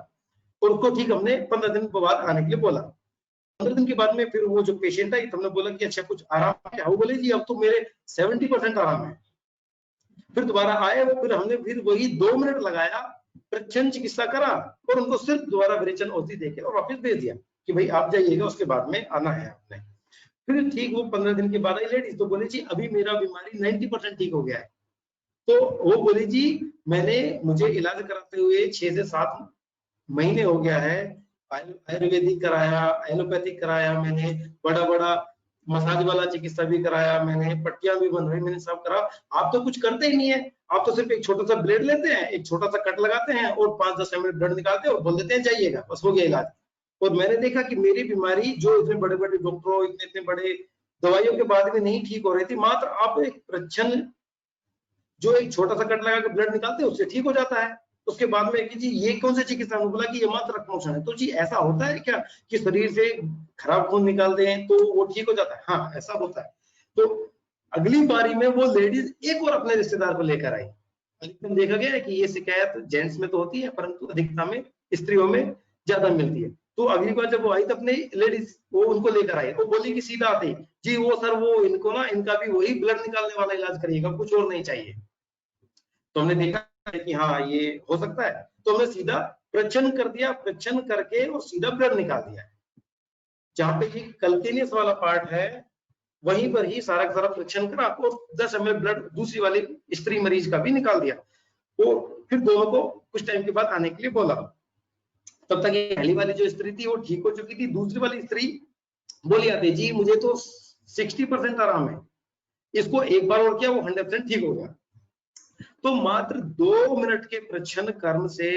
और उसको ठीक हमने 15 दिन बाद आने के लिए बोला। 15 दिन के बाद में फिर वो जो पेशेंट है, हमने बोला कि अच्छा कुछ आराम है, वो बोले जी अब तो मेरे 70% आराम है। फिर दोबारा आए, फिर हमने फिर वही 2 मिनट लगाया, प्रच्छन चिकित्सा करा, और उनको सिर्फ दोबारा विरेचन औषधि देके और वापस भेज दिया कि भाई आप जाइएगा, उसके बाद में आना है आपने। फिर ठीक वो 15 दिन के बाद आई लेडीज, तो बोले जी अभी मेरा बीमारी 90% ठीक हो गया है। तो वो बोले जी मुझे इलाज कराते हुए 6 से 7 महीने हो गया है, आयुर्वेदिक कराया, एलोपैथिक कराया, मैंने बड़ा बड़ा मसाज वाला चिकित्सा भी कराया मैंने, पट्टियां भी बनवाई मैंने, सब करा। आप तो कुछ करते ही नहीं है, आप तो सिर्फ एक छोटा सा ब्लेड लेते हैं, एक छोटा सा कट लगाते हैं और 5-10 ml ब्लड निकालते हैं और बोल देते हैं जाइएगा, बस हो गया इलाज। और मैंने देखा कि मेरी बीमारी जो इतने बड़े बड़े डॉक्टरों, इतने बड़े दवाइयों के बाद भी नहीं ठीक हो रही थी, मात्र आप एक प्रच्छन जो एक छोटा सा कट लगा के ब्लड निकालते हैं उससे ठीक हो जाता है। उसके बाद में कि जी ये कौन सी चिकित्सा, बोला कि ये मात्र रक्त मोक्षण है। तो जी ऐसा होता है क्या कि शरीर से खराब खून निकाल दें तो वो ठीक हो जाता है? हाँ, ऐसा होता है। तो अगली बारी में वो लेडीज एक और अपने रिश्तेदार को लेकर आई। अधिकतम देखा गया है कि ये शिकायत जेंट्स में तो होती है, परंतु अधिकता में स्त्रियों में ज्यादा मिलती है। तो अगली बार जब वो आई तो अपने लेडीज वो उनको लेकर आई, वो बोली कि सीधा आते जी वो सर वो इनको ना इनका भी वही ब्लड निकालने वाला इलाज करिएगा, कुछ और नहीं चाहिए। तो हमने देखा कि हाँ ये हो सकता है, तो हमने सीधा प्रच्छन कर दिया, प्रच्छन करके और सीधा ब्लड निकाल दिया। जहां पे ये कल्टिनियस वाला पार्ट है वहीं पर ही सारा का सारा प्रच्छन करा और 10 ml ब्लड दूसरी वाली स्त्री मरीज का भी निकाल दिया। तो फिर दोनों को कुछ टाइम के बाद आने के लिए बोला। तब तक ये पहली वाली जो स्त्री थी वो ठीक हो चुकी थी, दूसरी वाली स्त्री बोली आती जी मुझे तो 60% आराम है, इसको एक बार और किया वो 100% ठीक हो गया। तो मात्र 2 मिनट के प्रच्छन कर्म से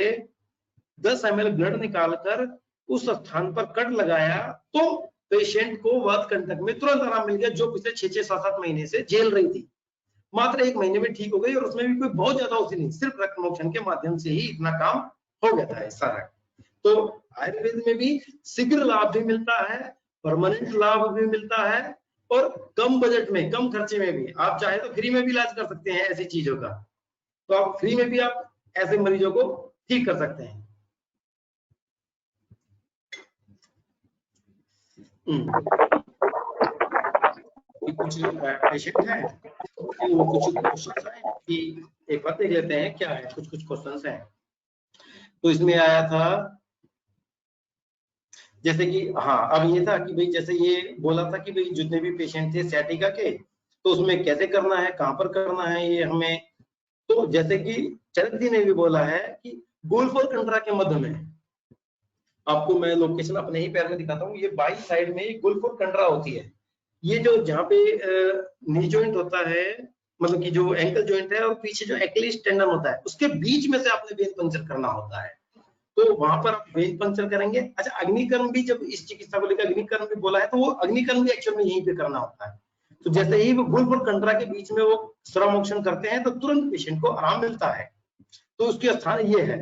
10 ml ब्लड निकालकर उस स्थान पर कट लगाया तो पेशेंट को वात कंटक में तुरंत आराम मिल गया, जो पिछले 6-6, 7-7 महीने से झेल रही थी। मात्र 1 महीने में ठीक हो गई और उसमें भी कोई बहुत ज्यादा औषधि नहीं, सिर्फ रक्त मोक्षण के माध्यम से ही इतना काम हो गया था सारा। तो आयुर्वेद में भी शीघ्र लाभ भी मिलता है, परमानेंट लाभ भी मिलता है और कम बजट में, कम खर्चे में भी। आप चाहे तो फ्री में भी इलाज कर सकते हैं ऐसी चीजों का, तो आप फ्री में भी आप ऐसे मरीजों को ठीक कर सकते हैं। कुछ पेशेंट है वो कुछ क्वेश्चन है कि एक बात देख लेते हैं क्या है, कुछ क्वेश्चंस हैं। तो इसमें आया था जैसे कि हाँ अब ये था कि भाई जैसे ये बोला था कि भाई जितने भी पेशेंट थे सciatica के तो उसमें कैसे करना है, कहाँ पर करना है ये हमें। तो जैसे कि चरक जी ने भी बोला है कि गोल्फ और कंट्रा के मध्य में, आपको मैं लोकेशन अपने ही पैर में दिखाता हूँ, ये बाई साइड में गोल्फ और कंट्रा होती है। ये जो जहाँ पे नी जॉइंट होता है, मतलब कि जो एंकल जॉइंट है और पीछे जो एक्लिस टेंडन होता है उसके बीच में से आपने वेन पंक्चर करना होता है। तो वहां पर आप वेन पंक्चर करेंगे। अच्छा अग्निकर्म भी जब इस चिकित्सा को लेकर अग्निकर्म भी बोला है तो वो अग्निकर्म भी एक्चुअल में यहीं पे करना होता है। तो जैसे ही वो गुल्फ और कंट्रा के बीच में वो श्रवमोक्षण करते हैं तो तुरंत पेशेंट को आराम मिलता है। तो उसके स्थान ये है।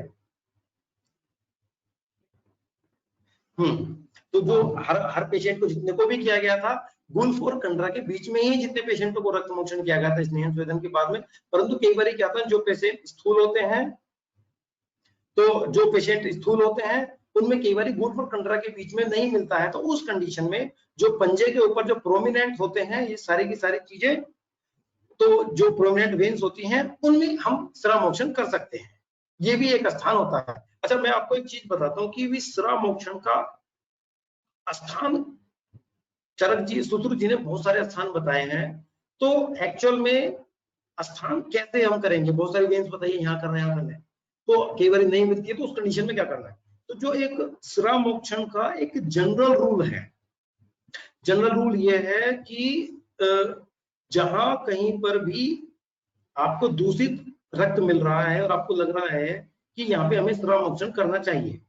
तो जो हर पेशेंट को जितने को भी किया गया था गुल्फ और कंट्रा के बीच में ही जितने पेशेंटों को रक्त मोक्षण किया गया था स्नेहन स्वेदन के बाद में। परंतु कई बार क्या होता है जो पेशेंट स्थूल होते हैं, तो जो पेशेंट स्थूल होते हैं उनमें कई बार गुल्फ और कंट्रा के बीच में नहीं मिलता है। तो उस कंडीशन में जो पंजे के ऊपर जो प्रोमिनेंट होते हैं ये सारी की सारी चीजें, तो जो प्रोमिनेंट वेन्स होती हैं उनमें हम श्रवमोक्षण कर सकते हैं, ये भी एक स्थान होता है। अच्छा मैं आपको एक चीज बताता हूँ कि श्रवमोक्षण का स्थान चरक जी सूत्र जी ने बहुत सारे स्थान बताए हैं। तो एक्चुअल में स्थान कैसे हम करेंगे, बहुत सारी वेन्स बताइए यहाँ करना है यहाँ करना है, तो कई बार नहीं मिलती है तो उस कंडीशन में क्या करना है। तो जो एक श्रवमोक्षण का एक जनरल रूल है, जनरल रूल ये है कि जहां कहीं पर भी आपको दूषित रक्त मिल रहा है और आपको लग रहा है कि यहाँ पे हमें श्रवमोक्षण करना चाहिए,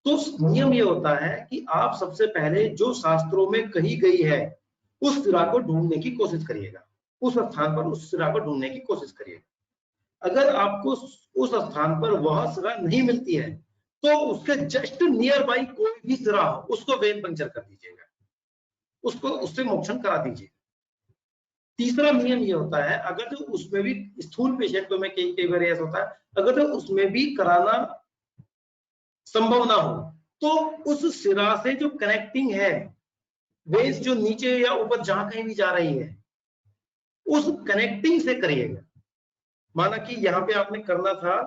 तो नियम ये होता है कि आप सबसे पहले जो शास्त्रों में कही गई है उस सिरा को ढूंढने की कोशिश करिएगा, उस स्थान पर उस सिरा को ढूंढने की कोशिश करिएगा। अगर आपको उस स्थान पर वह सिरा नहीं मिलती है तो उसके जस्ट नियर बाई कोई भी सिरा हो उसको वेन पंक्चर कर दीजिएगा, उसको उससे मोक्षण करा दीजिए। तीसरा नियम ये होता है अगर जो उसमें भी स्थूल पेशेंटों में कई बार ऐसा होता है, अगर जो उसमें भी कराना संभव ना हो तो उस सिरा से जो कनेक्टिंग है वेन्स जो नीचे या ऊपर जहां कहीं भी जा रही है उस कनेक्टिंग से करिएगा। माना कि यहाँ पे आपने करना था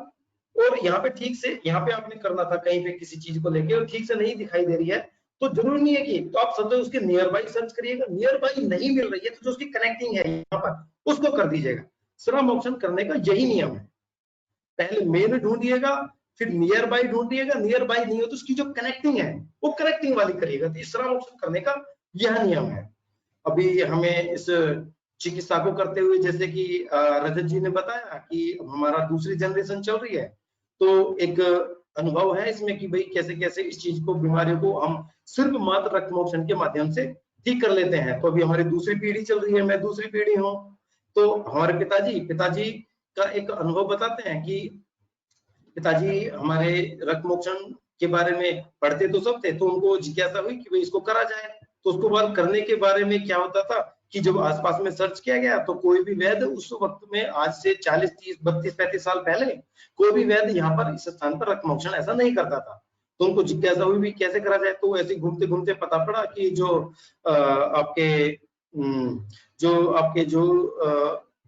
और यहाँ पे ठीक से यहाँ पे आपने करना था कहीं पे किसी चीज को लेके और ठीक से नहीं दिखाई दे रही है, तो जरूरी नहीं है कि तो आप समझो उसके नियर बाई सर्च करिएगा, नियर बाई नहीं मिल रही है तो जो उसकी कनेक्टिंग है यहाँ पर उसको कर दीजिएगा। श्रवमोक्षण करने का यही नियम है, पहले मेन ढूंढिएगा फिर नियर बाई ढूंढिएगा, नियर बाई नहीं हो तो उसकी जो कनेक्टिंग है वो कनेक्टिंग वाली करिएगा। तो श्रवमोक्षण करने का यह नियम है। अभी हमें इस चिकित्सा को करते हुए, जैसे कि रजत जी ने बताया कि हमारा दूसरी जनरेशन चल रही है, तो एक अनुभव है इसमें कि भाई कैसे कैसे इस चीज को, बीमारियों को हम सिर्फ मात्र रक्त मोक्षण के माध्यम से ठीक कर लेते हैं। तो अभी हमारी दूसरी पीढ़ी चल रही है, मैं दूसरी पीढ़ी हूँ। तो हमारे पिताजी का एक अनुभव बताते हैं कि पिताजी हमारे रक्त मोक्षण के बारे में पढ़ते तो सब थे, तो उनको जिज्ञासा हुई कि भाई इसको करा जाए। तो उसको बाद करने के बारे में क्या होता था कि जब आसपास में सर्च किया गया तो कोई भी वैद्य उस वक्त में, आज से 40, 30, 32, 35 साल पहले, कोई भी वैद्य यहाँ पर इस स्थान पर रक्त मोक्षण ऐसा नहीं करता था। तो उनको जिज्ञासा हुई भी कैसे करा जाए। तो ऐसे घूमते घूमते पता पड़ा कि जो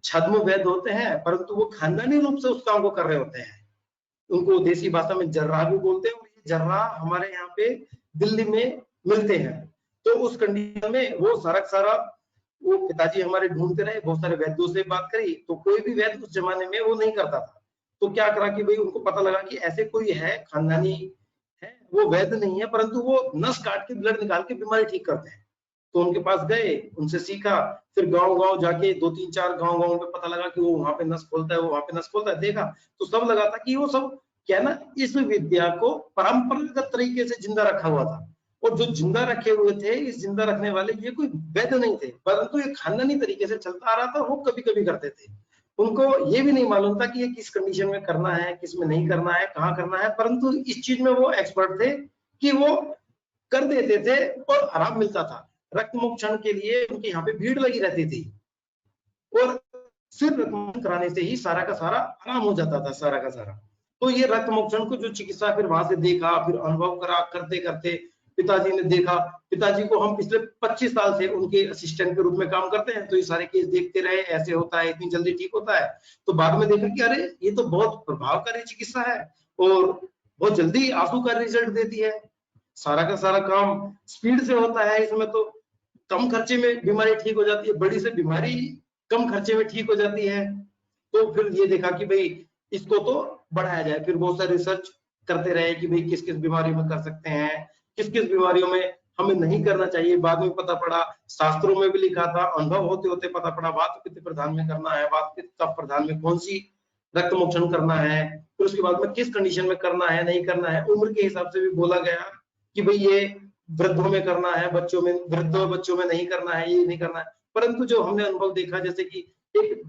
छद्म वैद्य होते हैं, परंतु वो खानदानी रूप से उस काम को कर रहे होते हैं। उनको देसी भाषा में जर्राह भी बोलते हैं, और ये जर्राह हमारे यहाँ पे दिल्ली में मिलते हैं। तो उस कंडीशन में वो सारा वो पिताजी हमारे ढूंढते रहे, बहुत सारे वैद्यों से बात करी, तो कोई भी वैद्य उस जमाने में वो नहीं करता था। तो क्या करा कि भाई उनको पता लगा कि ऐसे कोई है, खानदानी है, वो वैद्य नहीं है, परंतु वो नस काट के ब्लड निकाल के बीमारी ठीक करते हैं। तो उनके पास गए, उनसे सीखा, फिर गांव-गांव जाके 2-3-4 गांव-गांव में पता लगा कि वो वहां पे नस खोलता है, वो वहां पे नस खोलता है, देखा तो सब लगा था कि वो सब क्या ना, इस विद्या को परंपरागत तरीके से जिंदा रखा हुआ था। और जो जिंदा रखे हुए थे, इस जिंदा रखने वाले ये कोई वैद्य नहीं थे, परंतु ये खानदानी तरीके से चलता आ रहा था, वो कभी कभी करते थे। उनको ये भी नहीं मालूम था कि ये किस कंडीशन में करना है, किस में नहीं करना है, कहाँ करना है, परंतु इस चीज में वो एक्सपर्ट थे कि वो कर देते थे और आराम मिलता था। रक्त मोक्षण के लिए उनके यहाँ पे भीड़ लगी रहती थी, और सिर्फ रक्त मोक्षण कराने से ही सारा का सारा आराम हो जाता था, सारा का सारा। तो ये रक्त मोक्षण को जो चिकित्सा, फिर वहां से देखा, फिर अनुभव करा, करते करते पिताजी ने देखा। पिताजी को हम पिछले 25 साल से उनके असिस्टेंट के रूप में काम करते हैं, तो ये सारे केस देखते रहे, ऐसे होता है, इतनी जल्दी ठीक होता है। तो बाद में देखा कि अरे ये तो बहुत प्रभावकारी चिकित्सा है, और बहुत जल्दी आंसू का रिजल्ट देती है, सारा का सारा काम स्पीड से होता है, इसमें तो कम खर्चे में बीमारी ठीक हो जाती है, बड़ी से बीमारी कम खर्चे में ठीक हो जाती है। तो फिर ये देखा कि भाई इसको तो बढ़ाया जाए। फिर बहुत सारे रिसर्च करते रहे कि भाई किस किस बीमारियों में कर सकते हैं, किस किस बीमारियों में हमें नहीं करना चाहिए। बाद में पता पड़ा, शास्त्रों में भी लिखा था, अनुभव होते होते पता पड़ा वात पित्त प्रधान में करना है, वात पित्त कफ प्रधान में कौन सी रक्त मोक्षण करना है, फिर उसके बाद में किस कंडीशन में करना है, नहीं करना है। उम्र के हिसाब से भी बोला गया कि भाई ये वृद्धों में करना है, बच्चों में, वृद्धों बच्चों में नहीं करना है, ये नहीं करना है। परंतु जो हमने अनुभव देखा, जैसे कि एक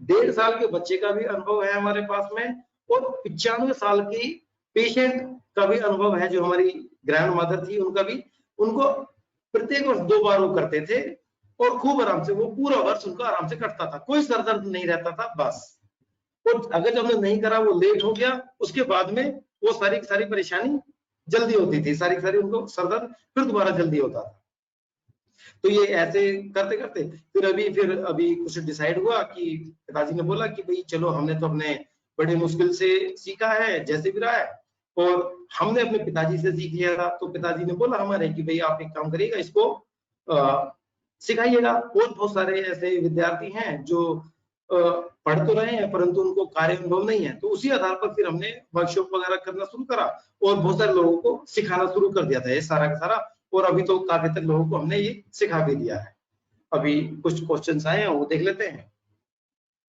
1.5 साल के बच्चे का भी अनुभव है हमारे पास में, और 95 साल की पेशेंट का भी अनुभव है, जो हमारी ग्रैंड मदर थी, उनका भी, उनको प्रत्येक वर्ष 2 बार वो करते थे, और खूब आराम से वो पूरा वर्ष उनका आराम से कटता था, कोई सर दर्द नहीं रहता था बस। और अगर जब हमने नहीं करा, वो लेट हो गया, उसके बाद में वो सारी सारी परेशानी जल्दी होती थी, सारी सारी उनको सर दर्द फिर दोबारा जल्दी होता था। तो ये ऐसे करते करते फिर अभी कुछ डिसाइड हुआ कि पिताजी ने बोला कि भाई चलो, हमने तो अपने बड़े मुश्किल से सीखा है, जैसे भी रहा है, और हमने अपने पिताजी से सीख लिया था। तो पिताजी ने बोला हमारे कि भाई आप एक काम करिएगा, इसको सिखाइएगा। बहुत सारे ऐसे विद्यार्थी हैं जो पढ़ तो रहे हैं, परंतु उनको कार्य अनुभव नहीं है। तो उसी आधार पर फिर हमने वर्कशॉप वगैरह करना शुरू करा, और बहुत सारे लोगों को सिखाना शुरू कर दिया था ये सारा का सारा। और अभी तो काफी तक लोगों को हमने ये सिखा भी दिया है। अभी कुछ क्वेश्चंस आए हैं, वो देख लेते हैं।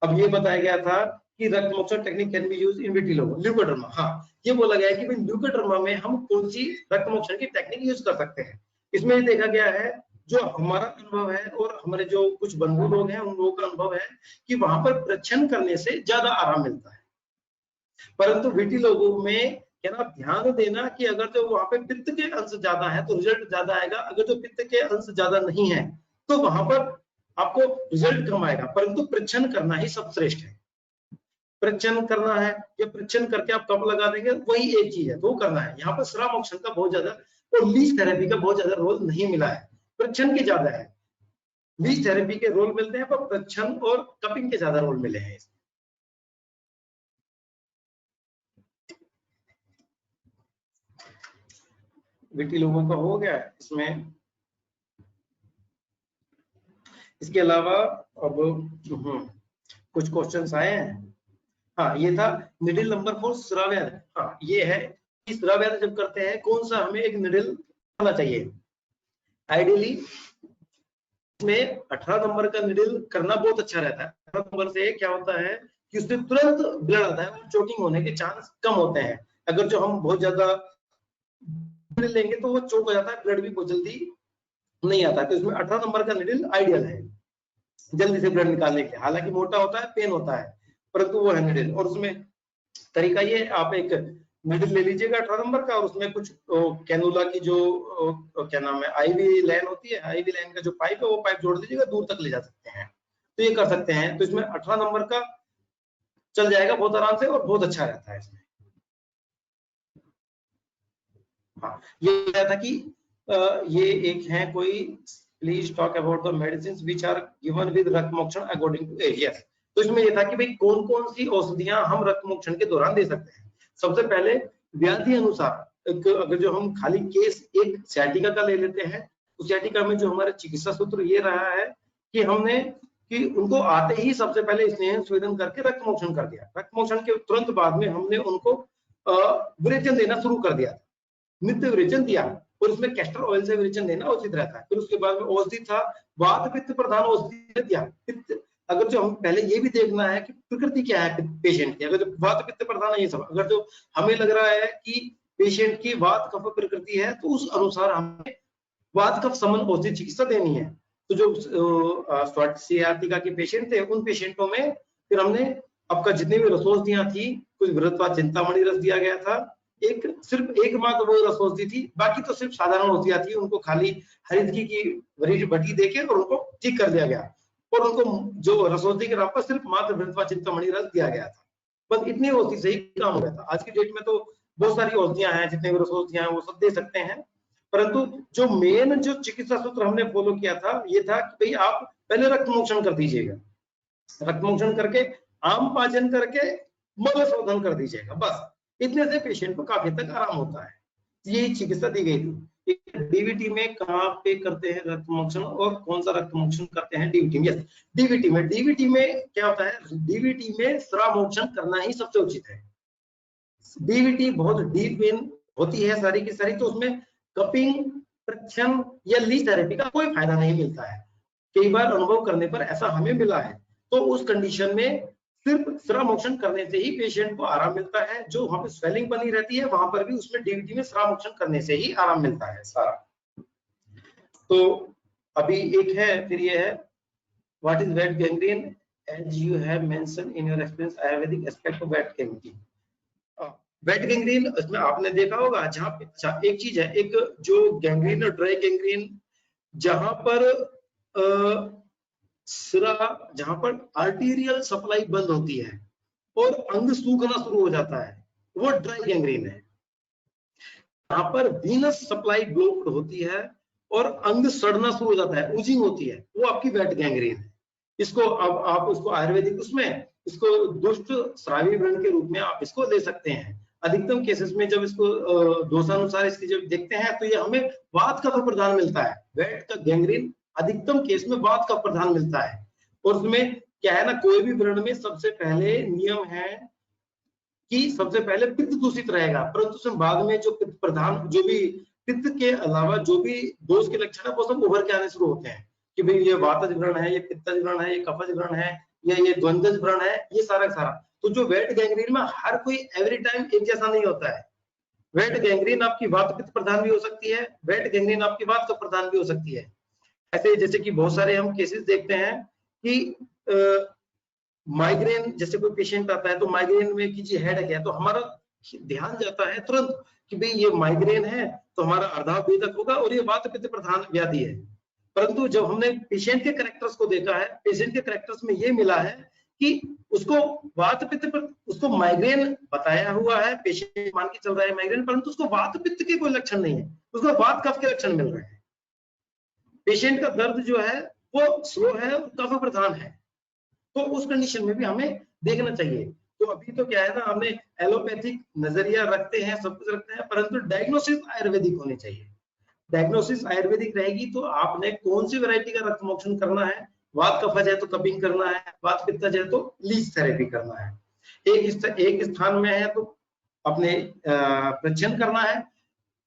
अब ये बताया गया था कि रक्त मोक्षण technique can be use in vitiligo, leukoderma. हाँ, ये बोला गया है कि भाई ल्यूकोडर्मा में हम कौन सी रक्त मोक्षण की टेक्निक यूज कर सकते हैं। इसमें ये देखा गया है, जो हमारा अनुभव है और हमारे जो कुछ बंधु लोग हैं, उन लोगों का अनुभव है कि वहां पर प्रच्छन्न करने से ज्यादा आराम मिलता है। परंतु विटिलिगो में क्या ना, ध्यान देना कि अगर जो वहां पे पित्त के अंश ज्यादा है तो रिजल्ट ज्यादा आएगा, अगर जो पित्त के अंश ज्यादा नहीं है तो वहां पर आपको रिजल्ट कम आएगा। परंतु प्रच्छन्न करना ही सबश्रेष्ठ है। प्रच्छन्न करना है, या प्रच्छन्न करके आप कब लगा देंगे, वही एक चीज है, तो करना है। यहाँ पर श्रम मोक्षण का बहुत ज्यादा और लीच थेरेपी का बहुत ज्यादा रोल नहीं मिला है, प्रच्छन्न की ज्यादा है। लीच थेरेपी के रोल मिलते हैं, पर प्रच्छन्न और कपिंग के ज्यादा रोल मिले हैं। विटिलिगो का हो गया इसमें। इसके अलावा अब कुछ क्वेश्चंस आए हैं। हाँ, ये था निडिल नंबर 4 श्राव्याध। हाँ, ये है कि श्राव्याध जब करते हैं, कौन सा हमें एक निडिल करना चाहिए। आइडियली इसमें 18 नंबर का निडल करना बहुत अच्छा रहता है। 18 नंबर से क्या होता है कि उसमें तुरंत ब्लड आता है और चोकिंग होने के चांस कम होते हैं। अगर जो हम बहुत ज्यादा लेंगे तो वो चोक हो जाता है, ब्लड भी बहुत जल्दी नहीं आता है। तो इसमें 18 नंबर का निडल आइडियल है जल्दी से ब्लड निकालने के। हालांकि मोटा होता है, पेन होता है, परंतु वो है निडल। और उसमें तरीका ये, आप एक निडल ले लीजिएगा 18 नंबर का, और उसमें कुछ कैनुला की जो क्या नाम है, आईवी लाइन होती है, आईवी लाइन का जो पाइप है वो पाइप जोड़ दीजिएगा, दूर तक ले जा सकते हैं। तो ये कर सकते हैं। तो इसमें 18 नंबर का चल जाएगा बहुत आराम से और बहुत अच्छा रहता है इसमें। हाँ, ये था कि ये एक है कोई, please talk about the medicine which are given with रक्तमोक्षण अकॉर्डिंग टू एज। यस, तो इसमें ये था कि भाई कौन कौन सी औषधियां हम रक्तमोक्षण के दौरान दे सकते हैं। सबसे पहले व्याधि अनुसार, अगर जो हम खाली केस एक सैटिका का ले लेते हैं, तो सैटिका में जो हमारा चिकित्सा सूत्र ये रहा है कि हमने कि उनको आते ही सबसे पहले स्नेह स्वेदन करके रक्तमोक्षण कर दिया। रक्तमोक्षण के तुरंत बाद में हमने उनको विरेचन देना शुरू कर दिया, नित्य विरेचन दिया, और उसमें कैस्टर ऑयल से विरेचन देना उचित रहता है। फिर उसके बाद में औषधि था, वात पित्त प्रधान औषधि दिया। पित्त, अगर जो हम पहले ये भी देखना है कि प्रकृति क्या है पेशेंट की, अगर जो वात पित्त प्रधान है ये सब, अगर जो हमें लग रहा है कि पेशेंट की वात कफ प्रकृति है, तो उस अनुसार हमें वात कफ समन औषधि चिकित्सा देनी है। तो जो सियातिका के पेशेंट थे, उन पेशेंटों में फिर हमने आपका जितनी भी रसौषधियां थी, कुछ वृत्वा चिंतामणि रस दिया गया था, एक सिर्फ एकमात्र वो रस औषधि थी, बाकी तो सिर्फ साधारण औषधियां थी। उनको खाली हरितकी की वरिष्ठ भट्टी देके और उनको ठीक कर दिया गया, और उनको जो रसौषधि के नाम पर सिर्फ मात्र वृत्वा चिंतामणि रस दिया गया था। बस इतनी औषधि से ही काम हो गया था। आज की डेट में तो बहुत सारी औषधियां हैं, जितने भी रसौषधियां हैं वो सब दे सकते हैं, परंतु जो मेन जो चिकित्सा सूत्र हमने फॉलो किया था ये था कि भाई आप पहले रक्तमोक्षण कर दीजिएगा, रक्तमोक्षण करके आम पाचन करके मल शोधन कर दीजिएगा। बस इतने से पेशेंट को काफी तक आराम होता है। यही चिकित्सा दी गई थी। डीवीटी में कहाँ पे करते हैं रक्तमोक्षण, और कौन सा रक्तमोक्षण करते हैं डीवीटी में? यस, डीवीटी में क्या होता है, डीवीटी में श्रामोक्षण करना ही सबसे उचित है। डीवीटी बहुत डीप वेन होती है सारी की सारी, तो उसमें कपिंग, फ्रिक्शन या लीच थेरेपी का कोई फायदा नहीं मिलता है। कई बार अनुभव करने पर ऐसा हमें मिला है। तो उस कंडीशन में सिर्फ श्रामोक्षण करने से ही पेशेंट को आराम मिलता है। जो वहां पे स्वेलिंग बनी रहती है वहां पर भी उसमें डीवीटी में श्रामोक्षण करने से ही आराम मिलता है सारा। तो अभी एक है, फिर ये है what is wet gangrene, as you have mention in your experience Ayurvedic aspect of wet gangrene. Wet gangrene इसमें आपने देखा होगा, जहां पे अच्छा एक चीज है, एक जो गैंग्रीन और ड्राई गैंग्रीन, जहां पर सिरा, जहां पर आर्टीरियल सप्लाई बंद होती है और अंग सूखना शुरू हो जाता है, वो ड्राई गैंग्रीन है। यहाँ पर वीनस सप्लाई ब्लॉक्ड होती है और अंग सड़ना शुरू हो जाता है, ऊजिंग होती है, वो आपकी वेट गैंग्रीन है। इसको अब आप उसको आयुर्वेदिक उसमें इसको दुष्ट स्रावी व्रण के रूप में आप इसको ले सकते हैं। अधिकतम केसेस में जब इसको दोषानुसार इसकी जब देखते हैं तो ये हमें वात का प्रदान मिलता है। वेट का गैंग्रीन अधिकतम केस में वात का प्रदान मिलता है। और उसमें क्या है ना, कोई भी व्रण में सबसे पहले नियम है कि सबसे पहले पित्त दूषित रहेगा, परंतु उसमें बाद में जो पित्त प्रधान, जो भी पित्त के अलावा जो भी दोष के लक्षण है वो सब उभर के आने शुरू होते हैं कि भाई ये वातज व्रण है, ये पित्तज व्रण है, ये कफज व्रण है, या ये द्वंद्वज व्रण है, ये सारा सारा। तो जो वेट गैंग्रीन में हर कोई एवरी टाइम एक जैसा नहीं होता है। वेट गैंग्रीन आपकी वात पित्त प्रधान भी हो सकती है, वेट गैंग्रीन आपकी वात का प्रधान भी हो सकती है। ऐसे जैसे कि बहुत सारे हम केसेस देखते हैं कि माइग्रेन, जैसे कोई पेशेंट आता है तो माइग्रेन में कीजिए हेडेक है, तो हमारा ध्यान जाता है तुरंत कि भाई ये माइग्रेन है तो हमारा अर्धावेदक होगा और ये वात पित्त प्रधान व्याधि है। परंतु जब हमने पेशेंट के कैरेक्टर्स को देखा है, पेशेंट के कैरेक्टर्स में ये मिला है कि उसको वात पित्त उसको माइग्रेन बताया हुआ है, पेशेंट मान के चल रहा है माइग्रेन, परंतु उसको वात पित्त के कोई लक्षण नहीं है, उसको वात कफ के लक्षण मिल रहे हैं। पेशेंट का दर्द जो है वो स्लो है और कफ प्रधान है, तो उस कंडीशन में भी हमें देखना चाहिए। तो अभी तो क्या है ना, हमने एलोपैथिक नजरिया रखते हैं, सब कुछ रखते हैं, परंतु डायग्नोसिस आयुर्वेदिक होनी चाहिए। डायग्नोसिस आयुर्वेदिक रहेगी तो आपने कौन सी वैरायटी का रक्तमोक्षण करना है, वात कफज है तो कपिंग करना है, वात पित्तज है तो लीच थेरेपी करना है, एक स्थान में है तो अपने प्रक्षण करना है,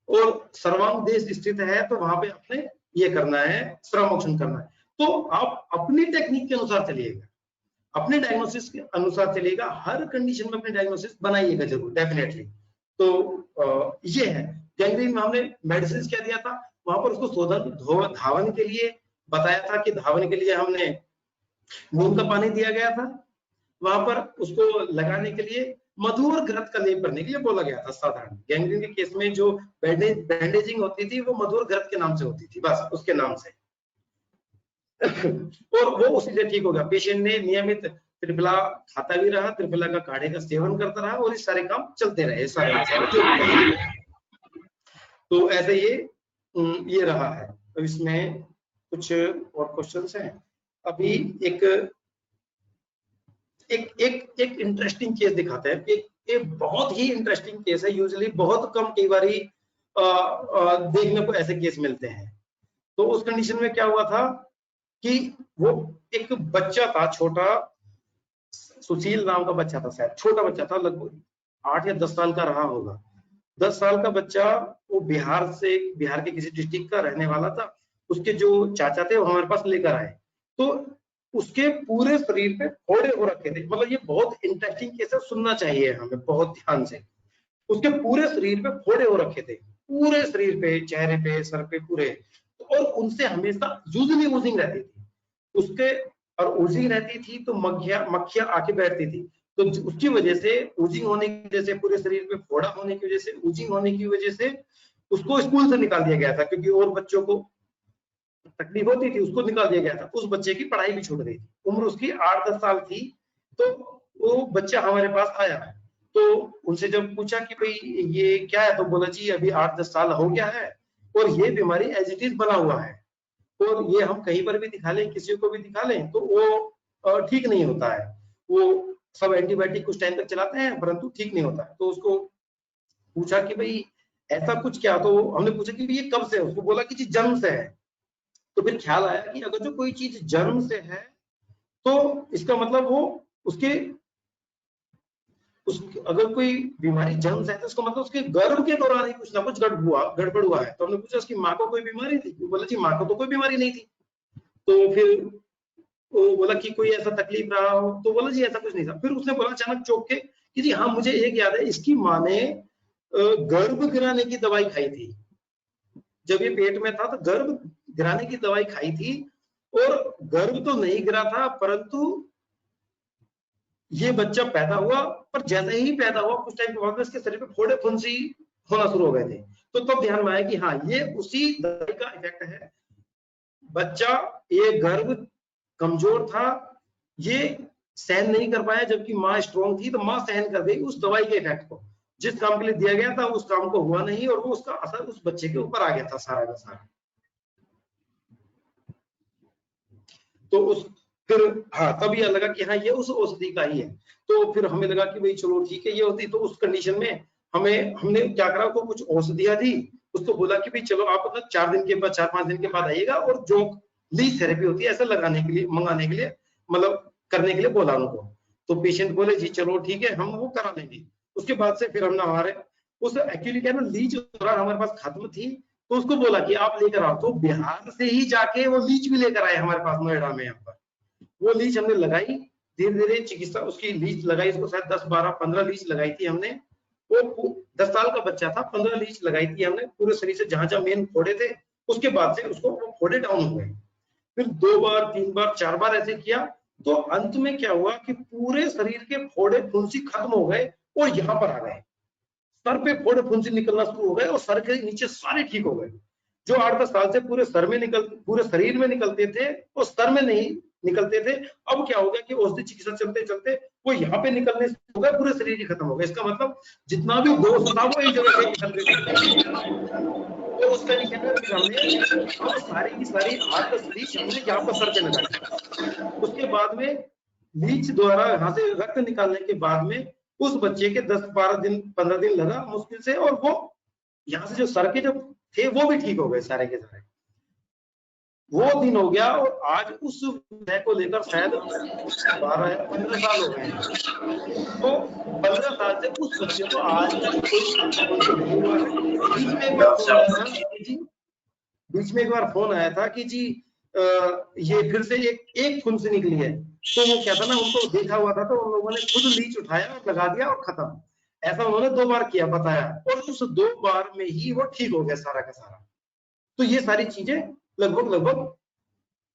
और सर्वांग देश स्थित है तो वहां पे अपने ये करना है, श्रामोक्षण करना है। तो आप अपनी टेक्निक के अनुसार चलिएगा, अपने डायग्नोसिस के अनुसार चलिएगा, हर कंडीशन में अपने डायग्नोसिस बनाइएगा जरूर, डेफिनेटली। तो ये है। गैंग्रीन में हमने मेडिसिन क्या दिया था, वहां पर उसको शोधन धावन के लिए बताया था कि धावन के लिए हमने नीम का पानी दिया गया था, वहां पर उसको लगाने के लिए मधु और घृत का लेप करने के लिए बोला गया था। साधारण गैंग्रीन के केस में जो बैंडेजिंग होती थी वो मधु और घृत के नाम से होती थी, बस उसके नाम से और वो उसी से ठीक हो गया। पेशेंट ने नियमित त्रिफला खाता भी रहा, त्रिफला का काढ़े का सेवन करता रहा और ये सारे काम चलते रहे सारे। तो ऐसे ये रहा है। तो इसमें कुछ और क्वेश्चंस हैं। अभी एक इंटरेस्टिंग केस दिखाते हैं। एक बहुत ही इंटरेस्टिंग केस है, यूजुअली बहुत कम कई बारी देखने को ऐसे केस मिलते हैं। तो उस कंडीशन में क्या हुआ था कि वो एक बच्चा था छोटा, सुशील नाम का बच्चा था, शायद छोटा बच्चा था, लगभग 8 या 10 साल का रहा होगा। 10 साल का बच्चा, वो बिहार के किसी डिस्ट्रिक्ट का रहने वाला था। उसके जो चाचा थे वो हमारे पास लेकर आए, तो उसके पूरे शरीर पे फोड़े हो रखे थे। मतलब ये बहुत इंटरेस्टिंग केस है, सुनना चाहिए हमें बहुत ध्यान से। उसके पूरे शरीर पे फोड़े हो रखे थे, पूरे शरीर पे, चेहरे पे, सर पे पूरे। और उनसे हमेशा यूजिंग रहती थी उसके, और ऊजिंग रहती थी तो मक्खियां आके बैठती थी। तो उसकी वजह से, ऊजिंग होने की वजह से, पूरे शरीर पे फोड़ा होने की वजह से, ऊजिंग होने की वजह से उसको स्कूल से निकाल दिया गया था, क्योंकि और बच्चों को तकलीफ होती थी, उसको निकाल दिया गया था। उस बच्चे की पढ़ाई भी छूट गई थी। उम्र उसकी 8-10 साल थी। तो वो बच्चा हमारे पास आया, तो उनसे जब पूछा कि भाई ये क्या है, तो बोला जी अभी 8-10 साल हो गया है और ये बीमारी एज इट इज बना हुआ है, और ये हम कहीं पर भी दिखा लें, किसी को भी दिखा लें, तो वो ठीक नहीं होता है। वो सब एंटीबायोटिक कुछ टाइम तक चलाते हैं परंतु ठीक नहीं होता है। तो उसको पूछा कि भाई ऐसा कुछ क्या, तो हमने पूछा कि ये कब से है, उसको बोला कि जी जन्म से है। तो फिर ख्याल आया कि अगर जो कोई चीज जन्म से है तो इसका मतलब वो अगर कोई बीमारी जन्म से है तो उसका मतलब उसके गर्भ के दौरान ही कुछ ना कुछ गड़बड़ हुआ है। तो हमने पूछा उसकी माँ को कोई बीमारी थी, वो बोला जी माँ को तो कोई बीमारी नहीं थी। तो फिर वो बोला कि कोई ऐसा तकलीफ रहा हो, तो बोला जी ऐसा कुछ नहीं था। फिर उसने बोला अचानक चौंक के कि जी हाँ मुझे एक याद है, इसकी माँ ने गर्भ गिराने की दवाई खाई थी। जब ये पेट में था तो गर्भ गिराने की दवाई खाई थी, और गर्भ तो नहीं गिरा था परंतु ये बच्चा पैदा हुआ, पर जैसे ही पैदा हुआ कुछ टाइम के बाद में इसके शरीर पे फोड़े फुंसी होना शुरू हो गए थे। तो तब ध्यान में आया कि हाँ ये उसी दवाई का इफेक्ट है। बच्चा, ये गर्भ कमजोर था, ये सहन नहीं कर पाया, जबकि माँ स्ट्रॉन्ग थी, तो माँ सहन कर गई उस दवाई के इफेक्ट को। जिस काम के लिए दिया गया था उस काम को हुआ नहीं, और वो उसका असर उस बच्चे के ऊपर आ गया था सारा का सारा। तो फिर हाँ तब यह लगा कि हाँ ये उस औषधि का ही है। तो फिर हमें लगा कि भाई चलो ठीक है ये होती। तो उस कंडीशन में हमने क्या करा, तो कुछ औषधियां दी, उसको बोला कि भाई चलो आप 4 दिन के बाद, 4-5 दिन के बाद आइएगा, और जो लीज थेरेपी होती है ऐसा लगाने के लिए, मंगाने के लिए, मतलब करने के लिए बोला उनको। तो पेशेंट बोले जी चलो ठीक है हम वो करा लेंगे। उसके बाद से फिर हमने हमारे उस एक्चुअली क्या है ना, लीज दौरान हमारे पास खत्म थी, तो उसको बोला कि आप लेकर आओ। तो बिहार से ही जाके वो लीच भी लेकर आए हमारे पास नोएडा में। यहाँ पर वो लीच हमने लगाई, धीरे धीरे चिकित्सा उसकी लीच लगाई, इसको शायद 10-12-15 लीच लगाई थी हमने। वो 10 साल का बच्चा था, 15 लीच लगाई थी हमने पूरे शरीर से, जहां जहां मेन फोड़े थे। उसके बाद से उसको वो फोड़े डाउन हो गए। फिर 2 बार 3 बार 4 बार ऐसे किया, तो अंत में क्या हुआ कि पूरे शरीर के फोड़े फुंसी खत्म हो गए और यहाँ पर आ गए। सर पे फोड़े फुंसी निकलना शुरू हो गए और सर के नीचे सारे ठीक हो गए। जो 8-10 साल से पूरे शरीर में निकलते थे वो सर में नहीं निकलते थे। अब क्या हो गया कि औषधि चिकित्सा चलते चलते वो यहाँ पे निकलने से हो गया, पूरे शरीर ही खत्म हो गया। इसका मतलब जितना भी दोष था वो एक जगह पे एकत्रित हो। उस कंडीशन में फिर हमने अब सारी की सारी 8-10 लीच हमने यहाँ पर सर पे लगा दी। उसके बाद में लीच द्वारा यहाँ से रक्त निकालने के बाद में उस बच्चे के 10-12 दिन 15 दिन लगा मुश्किल से, और वो यहाँ से जो सर के जो थे वो भी ठीक हो गए सारे के सारे। वो दिन हो गया, और आज उस विषय को लेकर शायद 12 या 15 साल हो गए हैं। तो 15 साल से उस बच्चे को आज तक कोई नहीं हुआ है। बीच में एक बार फोन आया था कि जी ये फिर से एक फुंसी निकली है, तो वो क्या था ना, उनको देखा हुआ था तो उन लोगों ने खुद लीच उठाया और लगा दिया और खत्म। ऐसा उन्होंने 2 बार किया, बताया, और उस 2 बार में ही वो ठीक हो गया सारा का सारा। तो ये सारी चीजें लगभग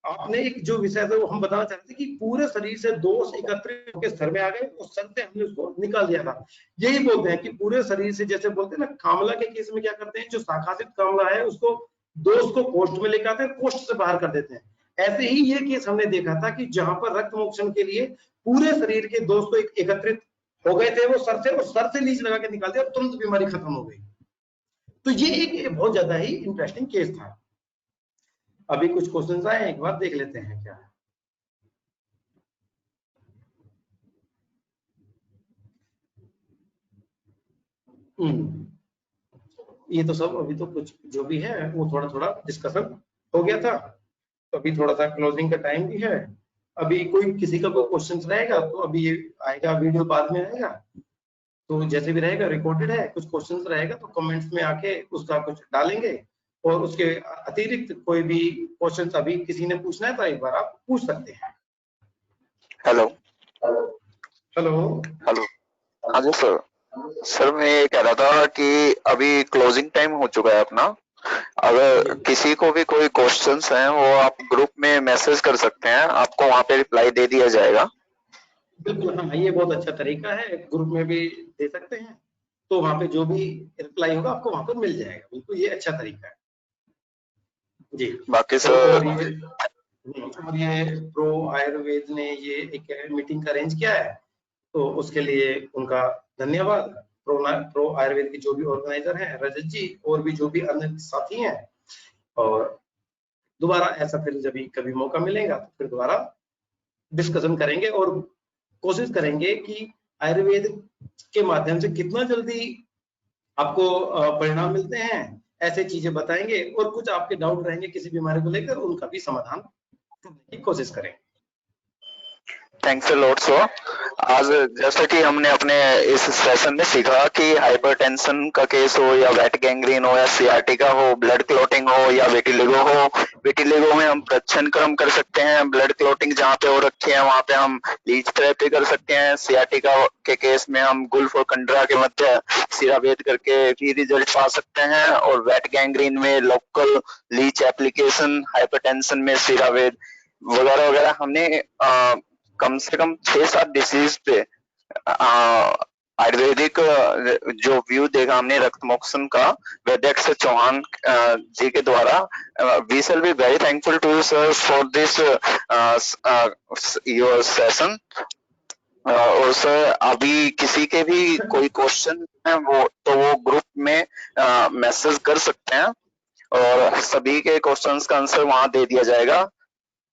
आपने एक जो विषय था वो हम बताना चाहते थे कि पूरे शरीर से दोष एकत्रित होकर सर में आ गए और सर से हमने उसको निकाल दिया था। यही बोलते हैं कि पूरे शरीर से, जैसे बोलते हैं ना, कामला के केस में क्या करते हैं, जो शाखासित कामला है उसको दोष को कोष्ठ में लेकर आते हैं, कोष्ठ से बाहर कर देते हैं। ऐसे ही ये केस हमने देखा था कि जहां पर रक्त मोक्षण के लिए पूरे शरीर के दोष को एकत्रित हो गए थे, वो सर से लीच लगा के निकाल दिया और तुरंत बीमारी खत्म हो गई। तो ये एक बहुत ज्यादा ही इंटरेस्टिंग केस था। अभी कुछ क्वेश्चंस आए, एक बार देख लेते हैं क्या है। ये तो सब अभी तो कुछ जो भी है वो थोड़ा थोड़ा डिस्कशन हो गया था, तो अभी थोड़ा सा क्लोजिंग का टाइम भी है। अभी कोई किसी का कोई क्वेश्चन रहेगा तो अभी ये आएगा, वीडियो बाद में आएगा, तो जैसे भी रहेगा रिकॉर्डेड है, कुछ क्वेश्चंस रहेगा तो कमेंट्स में आके उसका कुछ डालेंगे। और उसके अतिरिक्त कोई भी क्वेश्चंस अभी किसी ने पूछना है तो एक बार आप पूछ सकते हैं।
Hello
hello
hello. हाँ जी सर। सर मैं ये कह रहा था कि अभी क्लोजिंग टाइम हो चुका है अपना। अगर किसी को भी कोई क्वेश्चंस हैं वो आप ग्रुप में मैसेज कर सकते हैं, आपको वहाँ पे रिप्लाई दे दिया जाएगा।
बिल्कुल, हाँ, ये बहुत अच्छा तरीका है, ग्रुप में भी दे सकते हैं, तो वहाँ पे जो भी रिप्लाई होगा आपको वहाँ पर मिल जाएगा। बिल्कुल, ये अच्छा तरीका है जी।
बाकी
तो
सर
और ये प्रो आयुर्वेद ने ये एक मीटिंग का अरेंज किया है, तो उसके लिए उनका धन्यवाद। प्रो आयुर्वेद के जो भी ऑर्गेनाइजर हैं, रजत जी, और भी जो भी अन्य साथी हैं, और दोबारा ऐसा फिर जब कभी मौका मिलेगा तो फिर दोबारा डिस्कशन करेंगे और कोशिश करेंगे कि आयुर्वेद के माध्यम से कितना जल्दी आपको परिणाम मिलते हैं, ऐसे चीजें बताएंगे, और कुछ आपके डाउट रहेंगे किसी बीमारी को लेकर उनका भी समाधान करने की कोशिश करेंगे।
Thanks a lot sir. आज जैसा कि हमने अपने इस सेशन में सीखा कि हाइपरटेंशन का केस हो या वेट गैंग्रीन हो या सियाटिका हो, ब्लड क्लॉटिंग हो या विटिलिगो हो, विटिलिगो में हम प्रच्छन क्रम कर सकते हैं, ब्लड क्लॉटिंग जहाँ पे हो रखी है वहाँ पे हम लीच थेरेपी कर सकते हैं, सियाटिका के केस में हम गुल्फ और कंडरा के मध्य सिराभेद करके भी रिजल्ट पा सकते हैं, और वेट गैंग्रीन में लोकल लीच एप्लीकेशन, हाइपरटेंशन में सिराभेद वगैरह वगैरह हमने कम से कम 6-7 डिसीज पे आयुर्वेदिक जो व्यू देखा हमने रक्त मोक्षण का वैद्यक्ष चौहान जी के द्वारा। We shall be very thankful to you sir for this your session. और सर अभी किसी के भी कोई क्वेश्चन है वो ग्रुप में मैसेज कर सकते हैं और सभी के क्वेश्चंस का आंसर वहां दे दिया जाएगा।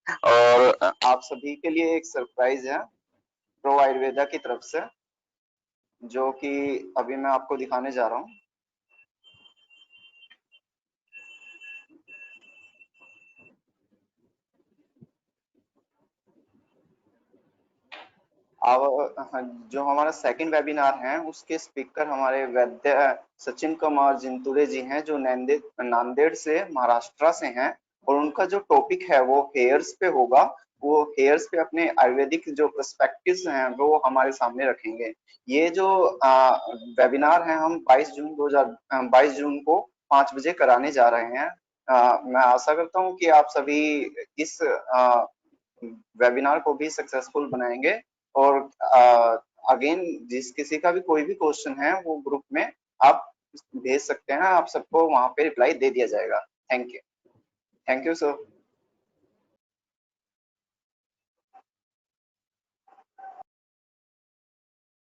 और आप सभी के लिए एक सरप्राइज है प्रो आयुर्वेदा की तरफ से, जो कि अभी मैं आपको दिखाने जा रहा हूँ। अब जो हमारा सेकंड वेबिनार है उसके स्पीकर हमारे वैद्य सचिन कुमार जिंतुरे जी हैं, जो नांदेड़ से महाराष्ट्र से हैं, और उनका जो टॉपिक है वो हेयर्स पे होगा। वो हेयर्स पे अपने आयुर्वेदिक जो पर्सपेक्टिव्स हैं वो हमारे सामने रखेंगे। ये जो वेबिनार है हम 22 जून को 5 बजे कराने जा रहे हैं। मैं आशा करता हूँ कि आप सभी इस वेबिनार को भी सक्सेसफुल बनाएंगे। और अगेन जिस किसी का भी कोई भी क्वेश्चन है वो ग्रुप में आप भेज सकते हैं, आप सबको वहां पे रिप्लाई दे दिया जाएगा। Thank you sir.